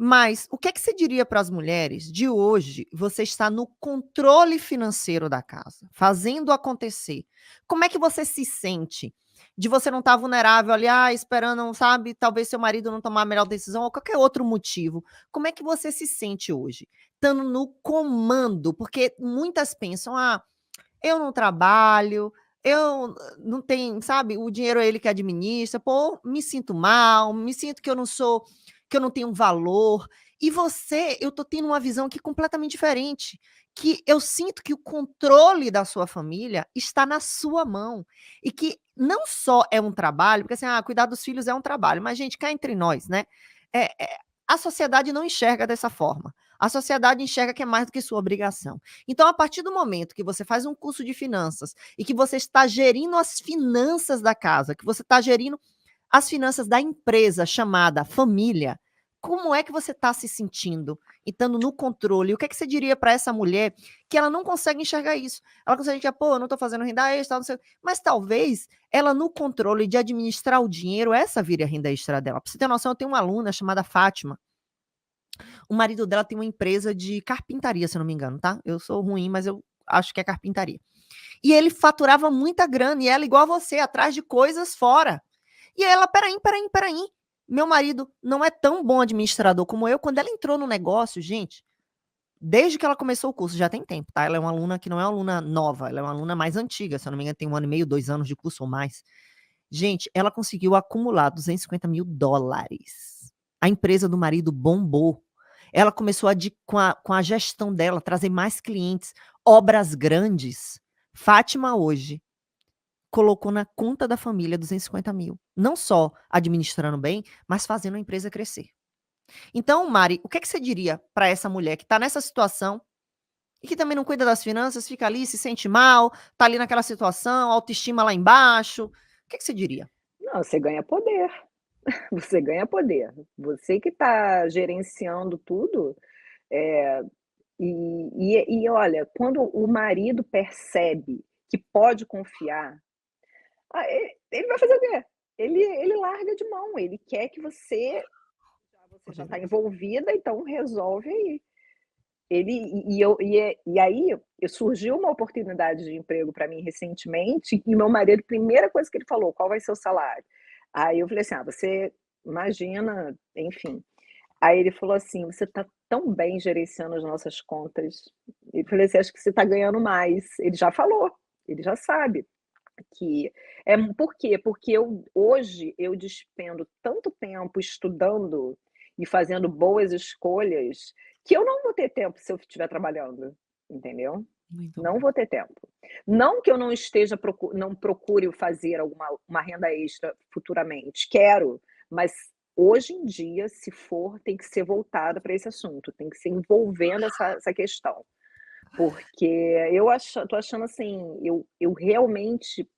S1: Mas o que é que você diria para as mulheres de hoje? Você está no controle financeiro da casa, fazendo acontecer. Como é que você se sente de você não estar vulnerável ali, esperando, sabe, talvez seu marido não tomar a melhor decisão ou qualquer outro motivo. Como é que você se sente hoje? Estando no comando, porque muitas pensam, eu não trabalho, eu não tenho, sabe, o dinheiro é ele que administra, pô, me sinto mal, me sinto que eu não tenho valor. E você, eu tô tendo uma visão aqui completamente diferente, que eu sinto que o controle da sua família está na sua mão, e que não só é um trabalho, porque assim, cuidar dos filhos é um trabalho, mas gente, cá entre nós, né, eh eh, a sociedade não enxerga dessa forma. A sociedade enxerga que é mais do que sua obrigação. Então, a partir do momento que você faz um curso de finanças e que você está gerindo as finanças da casa, que você está gerindo as finanças da empresa chamada família, como é que você está se sentindo e estando no controle? O que é que você diria para essa mulher que ela não consegue enxergar isso? Ela consegue enxergar, pô, eu não estou fazendo renda extra, não sei, mas talvez ela no controle de administrar o dinheiro, essa vire a renda extra dela. Para você ter noção, eu tenho uma aluna chamada Fátima. O marido dela tem uma empresa de carpintaria, se eu não me engano, tá? Eu sou ruim, mas eu acho que é carpintaria. E ele faturava muita grana, e ela, igual a você, atrás de coisas fora. E ela, peraí. Meu marido não é tão bom administrador como eu. Quando ela entrou no negócio, gente, desde que ela começou o curso, já tem tempo, tá? Ela é uma aluna que não é uma aluna nova, ela é uma aluna mais antiga, se eu não me engano, tem 1 ano e meio, 2 anos de curso ou mais. Gente, ela conseguiu acumular $250.000. A empresa do marido bombou. Ela começou com a gestão dela, trazer mais clientes, obras grandes. Fátima hoje colocou na conta da família 250 mil. Não só administrando bem, mas fazendo a empresa crescer. Então, Mari, o que é que você diria para essa mulher que está nessa situação e que também não cuida das finanças, fica ali, se sente mal, tá ali naquela situação, autoestima lá embaixo? O que é que você diria?
S2: Não, você ganha poder, você ganha poder. Você que está gerenciando tudo, eh, e olha, quando o marido percebe que pode confiar, ele vai fazer o quê? Ele larga de mão, ele quer que você já está
S1: Poderoso.
S2: envolvida, então resolve aí. Ele e aí, surgiu uma oportunidade de emprego para mim recentemente, e meu marido, primeira coisa que ele falou: "Qual vai ser o salário?". Aí eu falei assim: "Ah, você imagina", enfim. Aí ele falou assim: "Você está tão bem gerenciando as nossas contas". Eu falei assim: "Acho que você está ganhando mais". Ele já falou, ele já sabe que por quê? Porque hoje eu despendo tanto tempo estudando e fazendo boas escolhas, que eu não vou ter tempo se eu estiver trabalhando, entendeu?
S1: Muito
S2: Não
S1: bom.
S2: vou ter tempo. Não que eu não esteja não procure fazer uma renda extra futuramente, quero, mas hoje em dia, se for, tem que ser voltada para esse assunto, tem que ser envolvendo essa questão. Porque tô achando assim, eu realmente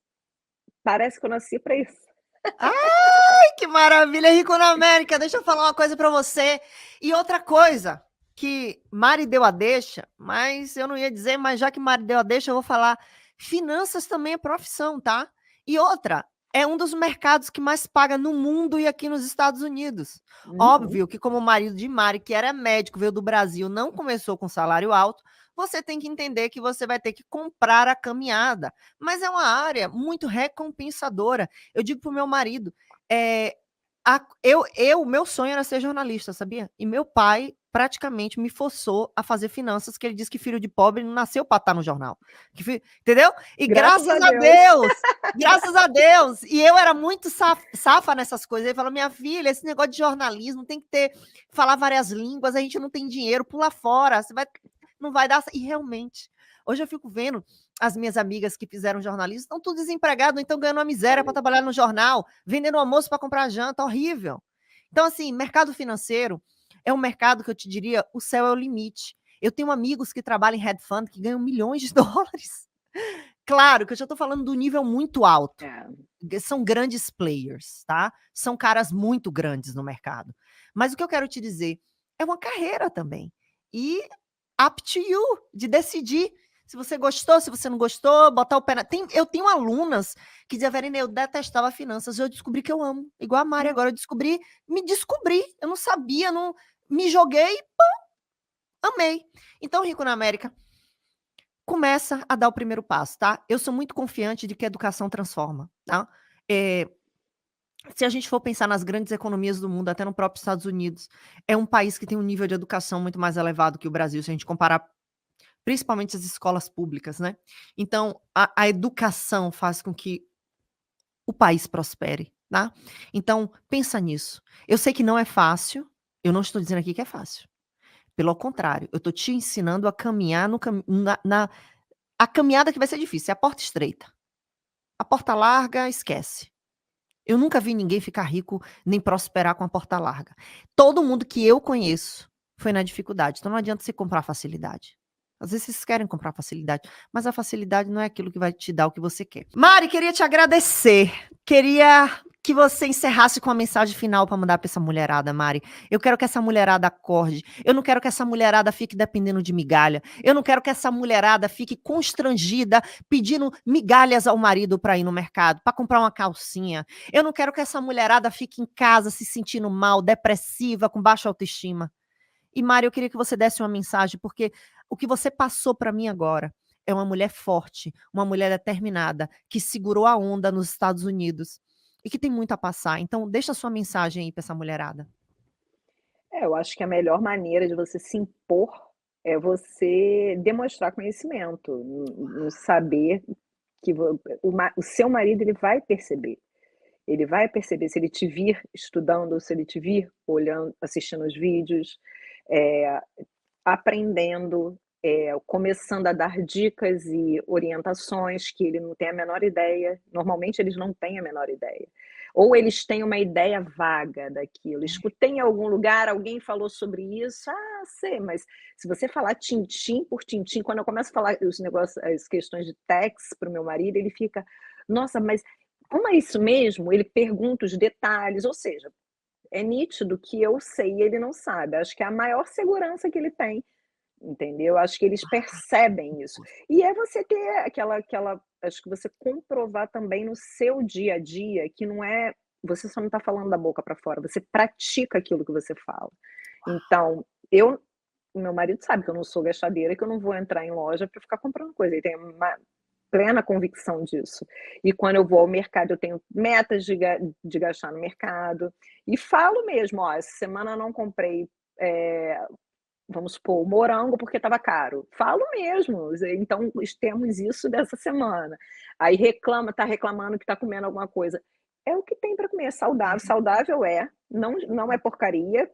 S2: parece que eu nasci para isso.
S1: Ai, que maravilha, Rico na América. Deixa eu falar uma coisa pra você. E outra coisa, que Mari deu a deixa, mas eu não ia dizer, mas já que Mari deu a deixa, eu vou falar. Finanças também é profissão, tá? E outra, é um dos mercados que mais paga no mundo e aqui nos Estados Unidos.
S2: Uhum.
S1: Óbvio que, como o marido de Mari, que era médico, veio do Brasil, não começou com salário alto, você tem que entender que você vai ter que comprar a caminhada. Mas é uma área muito recompensadora. Eu digo pro meu marido, é, meu sonho era ser jornalista, sabia? E meu pai praticamente me forçou a fazer finanças, que ele diz que filho de pobre não nasceu para estar no jornal. Entendeu? E
S2: Graças a
S1: graças a Deus, e eu era muito safa nessas coisas. Ele falou: minha filha, esse negócio de jornalismo tem que falar várias línguas, a gente não tem dinheiro, pula fora, não vai dar. E realmente, hoje eu fico vendo as minhas amigas que fizeram jornalismo, estão tudo desempregados, então ganhando uma miséria para trabalhar no jornal, vendendo almoço para comprar janta, horrível. Então, assim, mercado financeiro é um mercado que eu te diria, o céu é o limite. Eu tenho amigos que trabalham em hedge fund que ganham milhões de dólares. Claro que eu já estou falando do nível muito alto.
S2: É.
S1: São grandes players, tá? São caras muito grandes no mercado. Mas o que eu quero te dizer é uma carreira também. E up to you, de decidir se você gostou, se você não gostou, botar o pé na... Eu tenho alunas que diziam: Verena, eu detestava finanças, eu descobri que eu amo. Igual a Mari agora, me descobri. Eu não sabia, não me joguei, amei. Então, Rico na América, começa a dar o primeiro passo, tá? Eu sou muito confiante de que a educação transforma, tá? É, se a gente for pensar nas grandes economias do mundo, até no próprio Estados Unidos, é um país que tem um nível de educação muito mais elevado que o Brasil, se a gente comparar principalmente as escolas públicas, né? Então, a educação faz com que o país prospere, tá? Então, pensa nisso. Eu sei que não é fácil, eu não estou dizendo aqui que é fácil. Pelo contrário, eu estou te ensinando a caminhar a caminhada que vai ser difícil, é a porta estreita. A porta larga, esquece. Eu nunca vi ninguém ficar rico nem prosperar com a porta larga. Todo mundo que eu conheço foi na dificuldade. Então não adianta você comprar facilidade. Às vezes vocês querem comprar facilidade, mas a facilidade não é aquilo que vai te dar o que você quer. Mari, queria te agradecer. Queria que você encerrasse com uma mensagem final para mandar para essa mulherada, Mari. Eu quero que essa mulherada acorde. Eu não quero que essa mulherada fique dependendo de migalha. Eu não quero que essa mulherada fique constrangida pedindo migalhas ao marido para ir no mercado, para comprar uma calcinha. Eu não quero que essa mulherada fique em casa se sentindo mal, depressiva, com baixa autoestima. E, Mari, eu queria que você desse uma mensagem, porque o que você passou para mim agora é uma mulher forte, uma mulher determinada, que segurou a onda nos Estados Unidos e que tem muito a passar. Então, deixa a sua mensagem aí para essa mulherada.
S2: Eu acho que a melhor maneira de você se impor é você demonstrar conhecimento, no saber que o seu marido ele vai perceber. Ele vai perceber se ele te vir estudando, se ele te vir olhando, assistindo os vídeos, eh, aprendendo, começando a dar dicas e orientações que ele não tem a menor ideia. Normalmente eles não têm a menor ideia. Ou eles têm uma ideia vaga daquilo. Escutei em algum lugar, alguém falou sobre isso, ah, sei, mas se você falar tintim por tintim, quando eu começo a falar os negócios, as questões de tax para o meu marido, ele fica, nossa, mas como é isso mesmo? Ele pergunta os detalhes, ou seja, é nítido que eu sei e ele não sabe. Acho que é a maior segurança que ele tem, entendeu? Acho que eles percebem isso. E é você ter aquela acho que você comprovar também no seu dia a dia que não é você só não está falando da boca para fora, você pratica aquilo que você fala. Então, meu marido sabe que eu não sou gastadeira, que eu não vou entrar em loja para ficar comprando coisa, ele tem uma plena convicção disso. E quando eu vou ao mercado, eu tenho metas de gastar no mercado, e falo mesmo: "Ó, essa semana eu não comprei, vamos supor, morango porque estava caro". Falo mesmo, então temos isso dessa semana. Aí tá reclamando que tá comendo alguma coisa. É o que tem para comer, é saudável, saudável é, não é porcaria,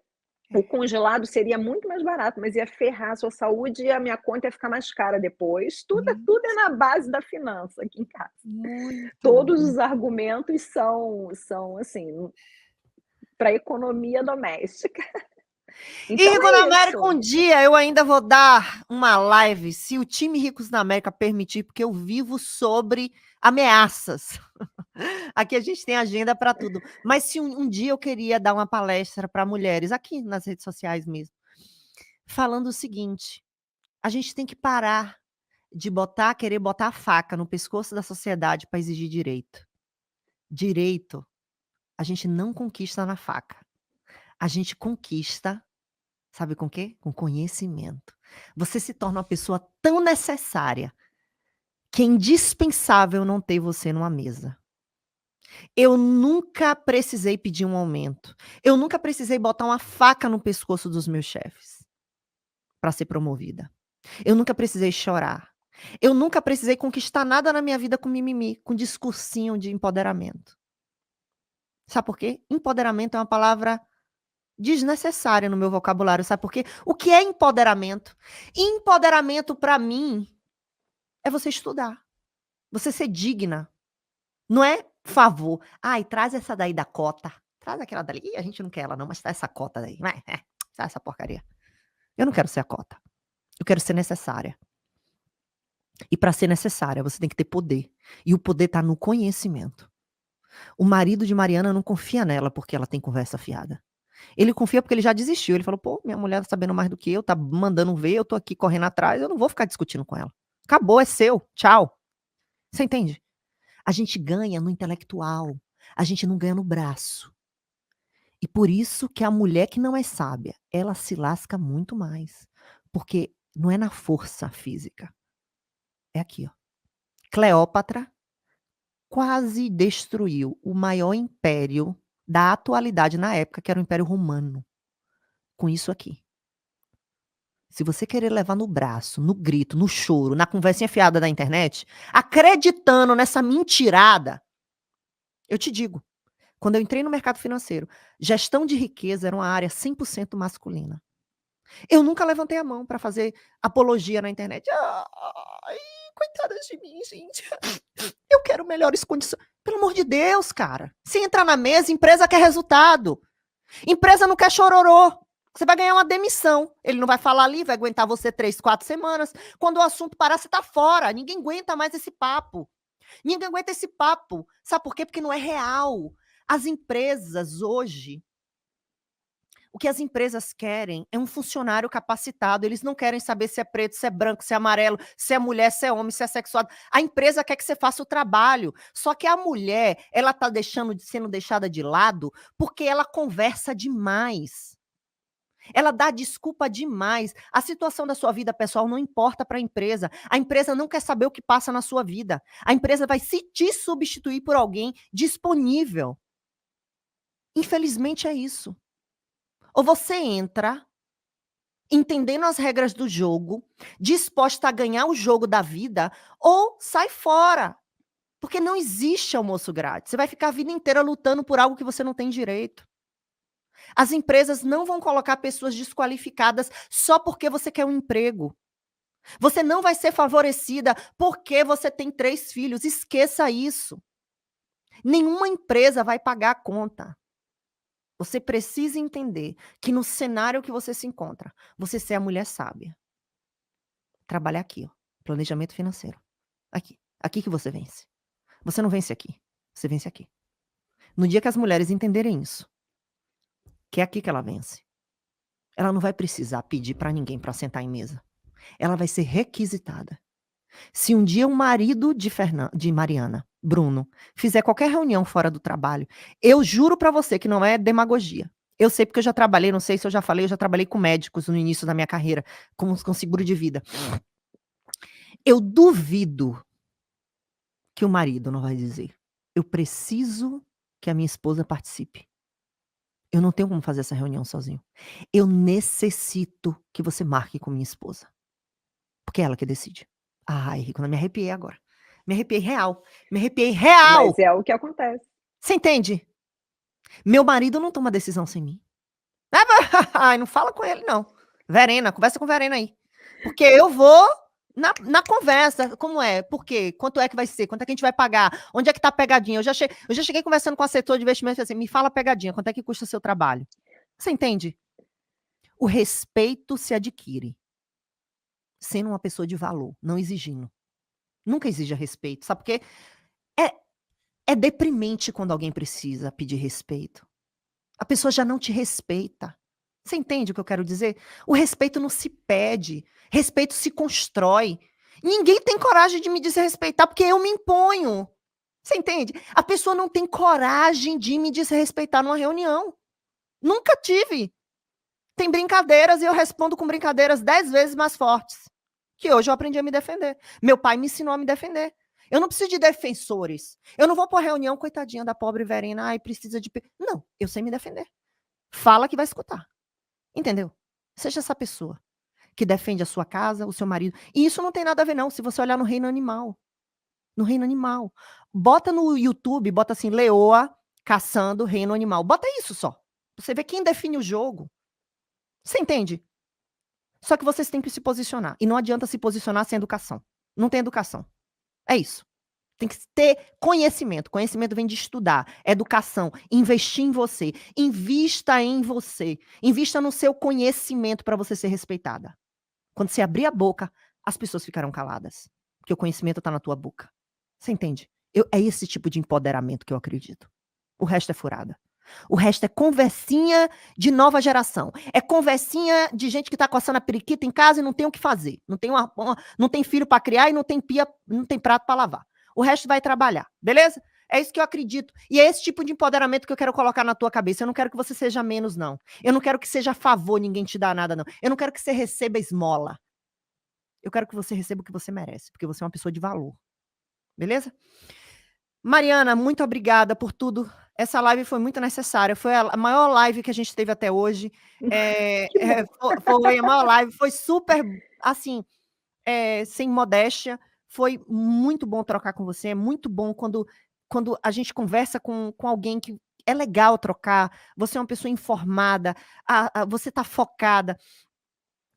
S2: o congelado seria muito mais barato, mas ia ferrar a sua saúde e a minha conta ia ficar mais cara depois. Tudo é na base da finança aqui em casa.
S1: Muito
S2: Todos
S1: bom.
S2: os argumentos são assim, para economia doméstica.
S1: E
S2: Então
S1: Rico na
S2: é
S1: América,
S2: isso.
S1: um dia eu ainda vou dar uma live, se o time Ricos na América permitir, porque eu vivo sobre ameaças. Aqui a gente tem agenda para tudo. Mas se um dia eu queria dar uma palestra para mulheres, aqui nas redes sociais mesmo, falando o seguinte: a gente tem que parar de querer botar a faca no pescoço da sociedade para exigir direito. Direito, a gente não conquista na faca. A gente conquista, sabe com o quê? Com conhecimento. Você se torna uma pessoa tão necessária que é indispensável não ter você numa mesa. Eu nunca precisei pedir um aumento. Eu nunca precisei botar uma faca no pescoço dos meus chefes para ser promovida. Eu nunca precisei chorar. Eu nunca precisei conquistar nada na minha vida com mimimi, com discursinho de empoderamento. Sabe por quê? Empoderamento é uma palavra desnecessária no meu vocabulário, sabe por quê? O que é empoderamento? Empoderamento para mim é você estudar, você ser digna. Não é favor. Ai, traz essa daí da cota. Traz aquela dali. Ih, a gente não quer ela não, mas traz essa cota daí. Vai, traz essa porcaria. Eu não quero ser a cota. Eu quero ser necessária. E para ser necessária, você tem que ter poder. E o poder tá no conhecimento. O marido de Mariana não confia nela porque ela tem conversa fiada. Ele confia porque ele já desistiu. Ele falou: "Pô, minha mulher tá sabendo mais do que eu, tá mandando ver, eu tô aqui correndo atrás, eu não vou ficar discutindo com ela. Acabou, é seu. Tchau". Você entende? A gente ganha no intelectual, a gente não ganha no braço. E por isso que a mulher que não é sábia, ela se lasca muito mais, porque não é na força física, é aqui, ó. Cleópatra quase destruiu o maior império da atualidade na época, que era o Império Romano, com isso aqui. Se você querer levar no braço, no grito, no choro, na conversinha fiada da internet, acreditando nessa mentirada, eu te digo, quando eu entrei no mercado financeiro, gestão de riqueza era uma área 100% masculina. Eu nunca levantei a mão para fazer apologia na internet. "Ai, coitadas de mim, gente. Eu quero melhores condições". Pelo amor de Deus, cara. Se entrar na mesa, empresa quer resultado. Empresa não quer chororô. Você vai ganhar uma demissão. Ele não vai falar ali, vai aguentar você 3, 4 semanas. Quando o assunto parar, você tá fora. Ninguém aguenta mais esse papo. Ninguém aguenta esse papo. Sabe por quê? Porque não é real. As empresas hoje, o que as empresas querem é um funcionário capacitado. Eles não querem saber se é preto, se é branco, se é amarelo, se é mulher, se é homem, se é sexuado. A empresa quer que você faça o trabalho. Só que a mulher, ela tá sendo deixada de lado porque ela conversa demais. Ela dá desculpa demais. A situação da sua vida pessoal não importa para a empresa. A empresa não quer saber o que passa na sua vida. A empresa vai se te substituir por alguém disponível. Infelizmente é isso. Ou você entra entendendo as regras do jogo, disposta a ganhar o jogo da vida, ou sai fora. Porque não existe almoço grátis. Você vai ficar a vida inteira lutando por algo que você não tem direito. As empresas não vão colocar pessoas desqualificadas só porque você quer um emprego. Você não vai ser favorecida porque você tem 3 filhos. Esqueça isso. Nenhuma empresa vai pagar a conta. Você precisa entender que no cenário que você se encontra, você ser a mulher sábia. Trabalhar aqui, ó, planejamento financeiro. Aqui. Aqui que você vence. Você não vence aqui. Você vence aqui. No dia que as mulheres entenderem isso, que é aqui que ela vence, ela não vai precisar pedir para ninguém para sentar em mesa. Ela vai ser requisitada. Se um dia o marido de Mariana, Bruno, fizer qualquer reunião fora do trabalho, eu juro para você que não é demagogia. Eu sei porque eu já trabalhei, não sei se eu já falei, eu já trabalhei com médicos no início da minha carreira, com seguro de vida. Eu duvido que o marido não vai dizer: eu preciso que a minha esposa participe. Eu não tenho como fazer essa reunião sozinho. Eu necessito que você marque com minha esposa. Porque é ela que decide. Ai, Rico, eu me arrepiei agora. Me arrepiei real. Me arrepiei real!
S2: Mas é o que acontece.
S1: Você entende? Meu marido não toma decisão sem mim. Ai, não fala com ele, não. Verena, conversa com Verena aí. Porque eu vou na conversa. Como é? Por quê? Quanto é que vai ser? Quanto é que a gente vai pagar? Onde é que tá a pegadinha? Eu já cheguei conversando com o setor de investimento e assim, me fala a pegadinha, quanto é que custa o seu trabalho? Você entende? O respeito se adquire sendo uma pessoa de valor, não exigindo. Nunca exija respeito, sabe por quê? É deprimente quando alguém precisa pedir respeito. A pessoa já não te respeita. Você entende o que eu quero dizer? O respeito não se pede, respeito se constrói. Ninguém tem coragem de me desrespeitar porque eu me imponho. Você entende? A pessoa não tem coragem de me desrespeitar numa reunião. Nunca tive. Tem brincadeiras e eu respondo com brincadeiras 10 vezes mais fortes. Que hoje eu aprendi a me defender. Meu pai me ensinou a me defender. Eu não preciso de defensores. Eu não vou para reunião, coitadinha da pobre Verena, ai, precisa de... Não, eu sei me defender. Fala que vai escutar. Entendeu? Seja essa pessoa que defende a sua casa, o seu marido. E isso não tem nada a ver, não, se você olhar no reino animal. No reino animal. Bota no YouTube, bota assim, leoa caçando reino animal. Bota isso só. Você vê quem define o jogo. Você entende? Só que vocês têm que se posicionar. E não adianta se posicionar sem educação. Não tem educação. É isso. Tem que ter conhecimento. Conhecimento vem de estudar. Educação. Investir em você. Invista em você. Invista no seu conhecimento para você ser respeitada. Quando você abrir a boca, as pessoas ficarão caladas. Porque o conhecimento está na tua boca. Você entende? É esse tipo de empoderamento que eu acredito. O resto é furada. O resto é conversinha de nova geração. É conversinha de gente que está coçando a periquita em casa e não tem o que fazer. Não tem filho para criar e não tem pia, não tem prato para lavar. O resto vai trabalhar, beleza? É isso que eu acredito. E é esse tipo de empoderamento que eu quero colocar na tua cabeça. Eu não quero que você seja menos, não. Eu não quero que seja a favor, ninguém te dá nada, não. Eu não quero que você receba esmola. Eu quero que você receba o que você merece, porque você é uma pessoa de valor. Beleza? Mariana, muito obrigada por tudo. Essa live foi muito necessária. Foi a maior live que a gente teve até hoje. Foi a maior live. Foi super, assim, sem modéstia. Foi muito bom trocar com você. É muito bom quando a gente conversa com alguém que é legal trocar. Você é uma pessoa informada. Você está focada.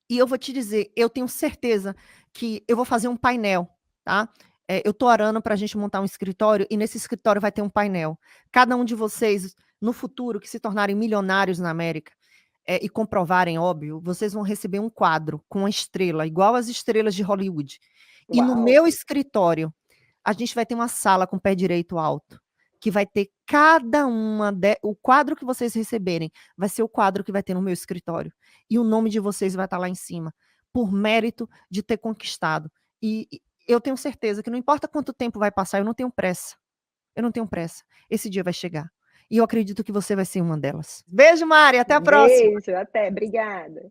S1: E eu vou te dizer, eu tenho certeza que eu vou fazer um painel, tá? Eu estou orando para a gente montar um escritório e nesse escritório vai ter um painel. Cada um de vocês, no futuro, que se tornarem milionários na América e comprovarem, óbvio, vocês vão receber um quadro com uma estrela, igual as estrelas de Hollywood. E no meu escritório, a gente vai ter uma sala com pé direito alto, que vai ter o quadro que vocês receberem, vai ser o quadro que vai ter no meu escritório. E o nome de vocês vai estar lá em cima, por mérito de ter conquistado. E eu tenho certeza que não importa quanto tempo vai passar, eu não tenho pressa. Eu não tenho pressa. Esse dia vai chegar. E eu acredito que você vai ser uma delas. Beijo, Mari. Até a próxima.
S2: Beijo, até. Obrigada.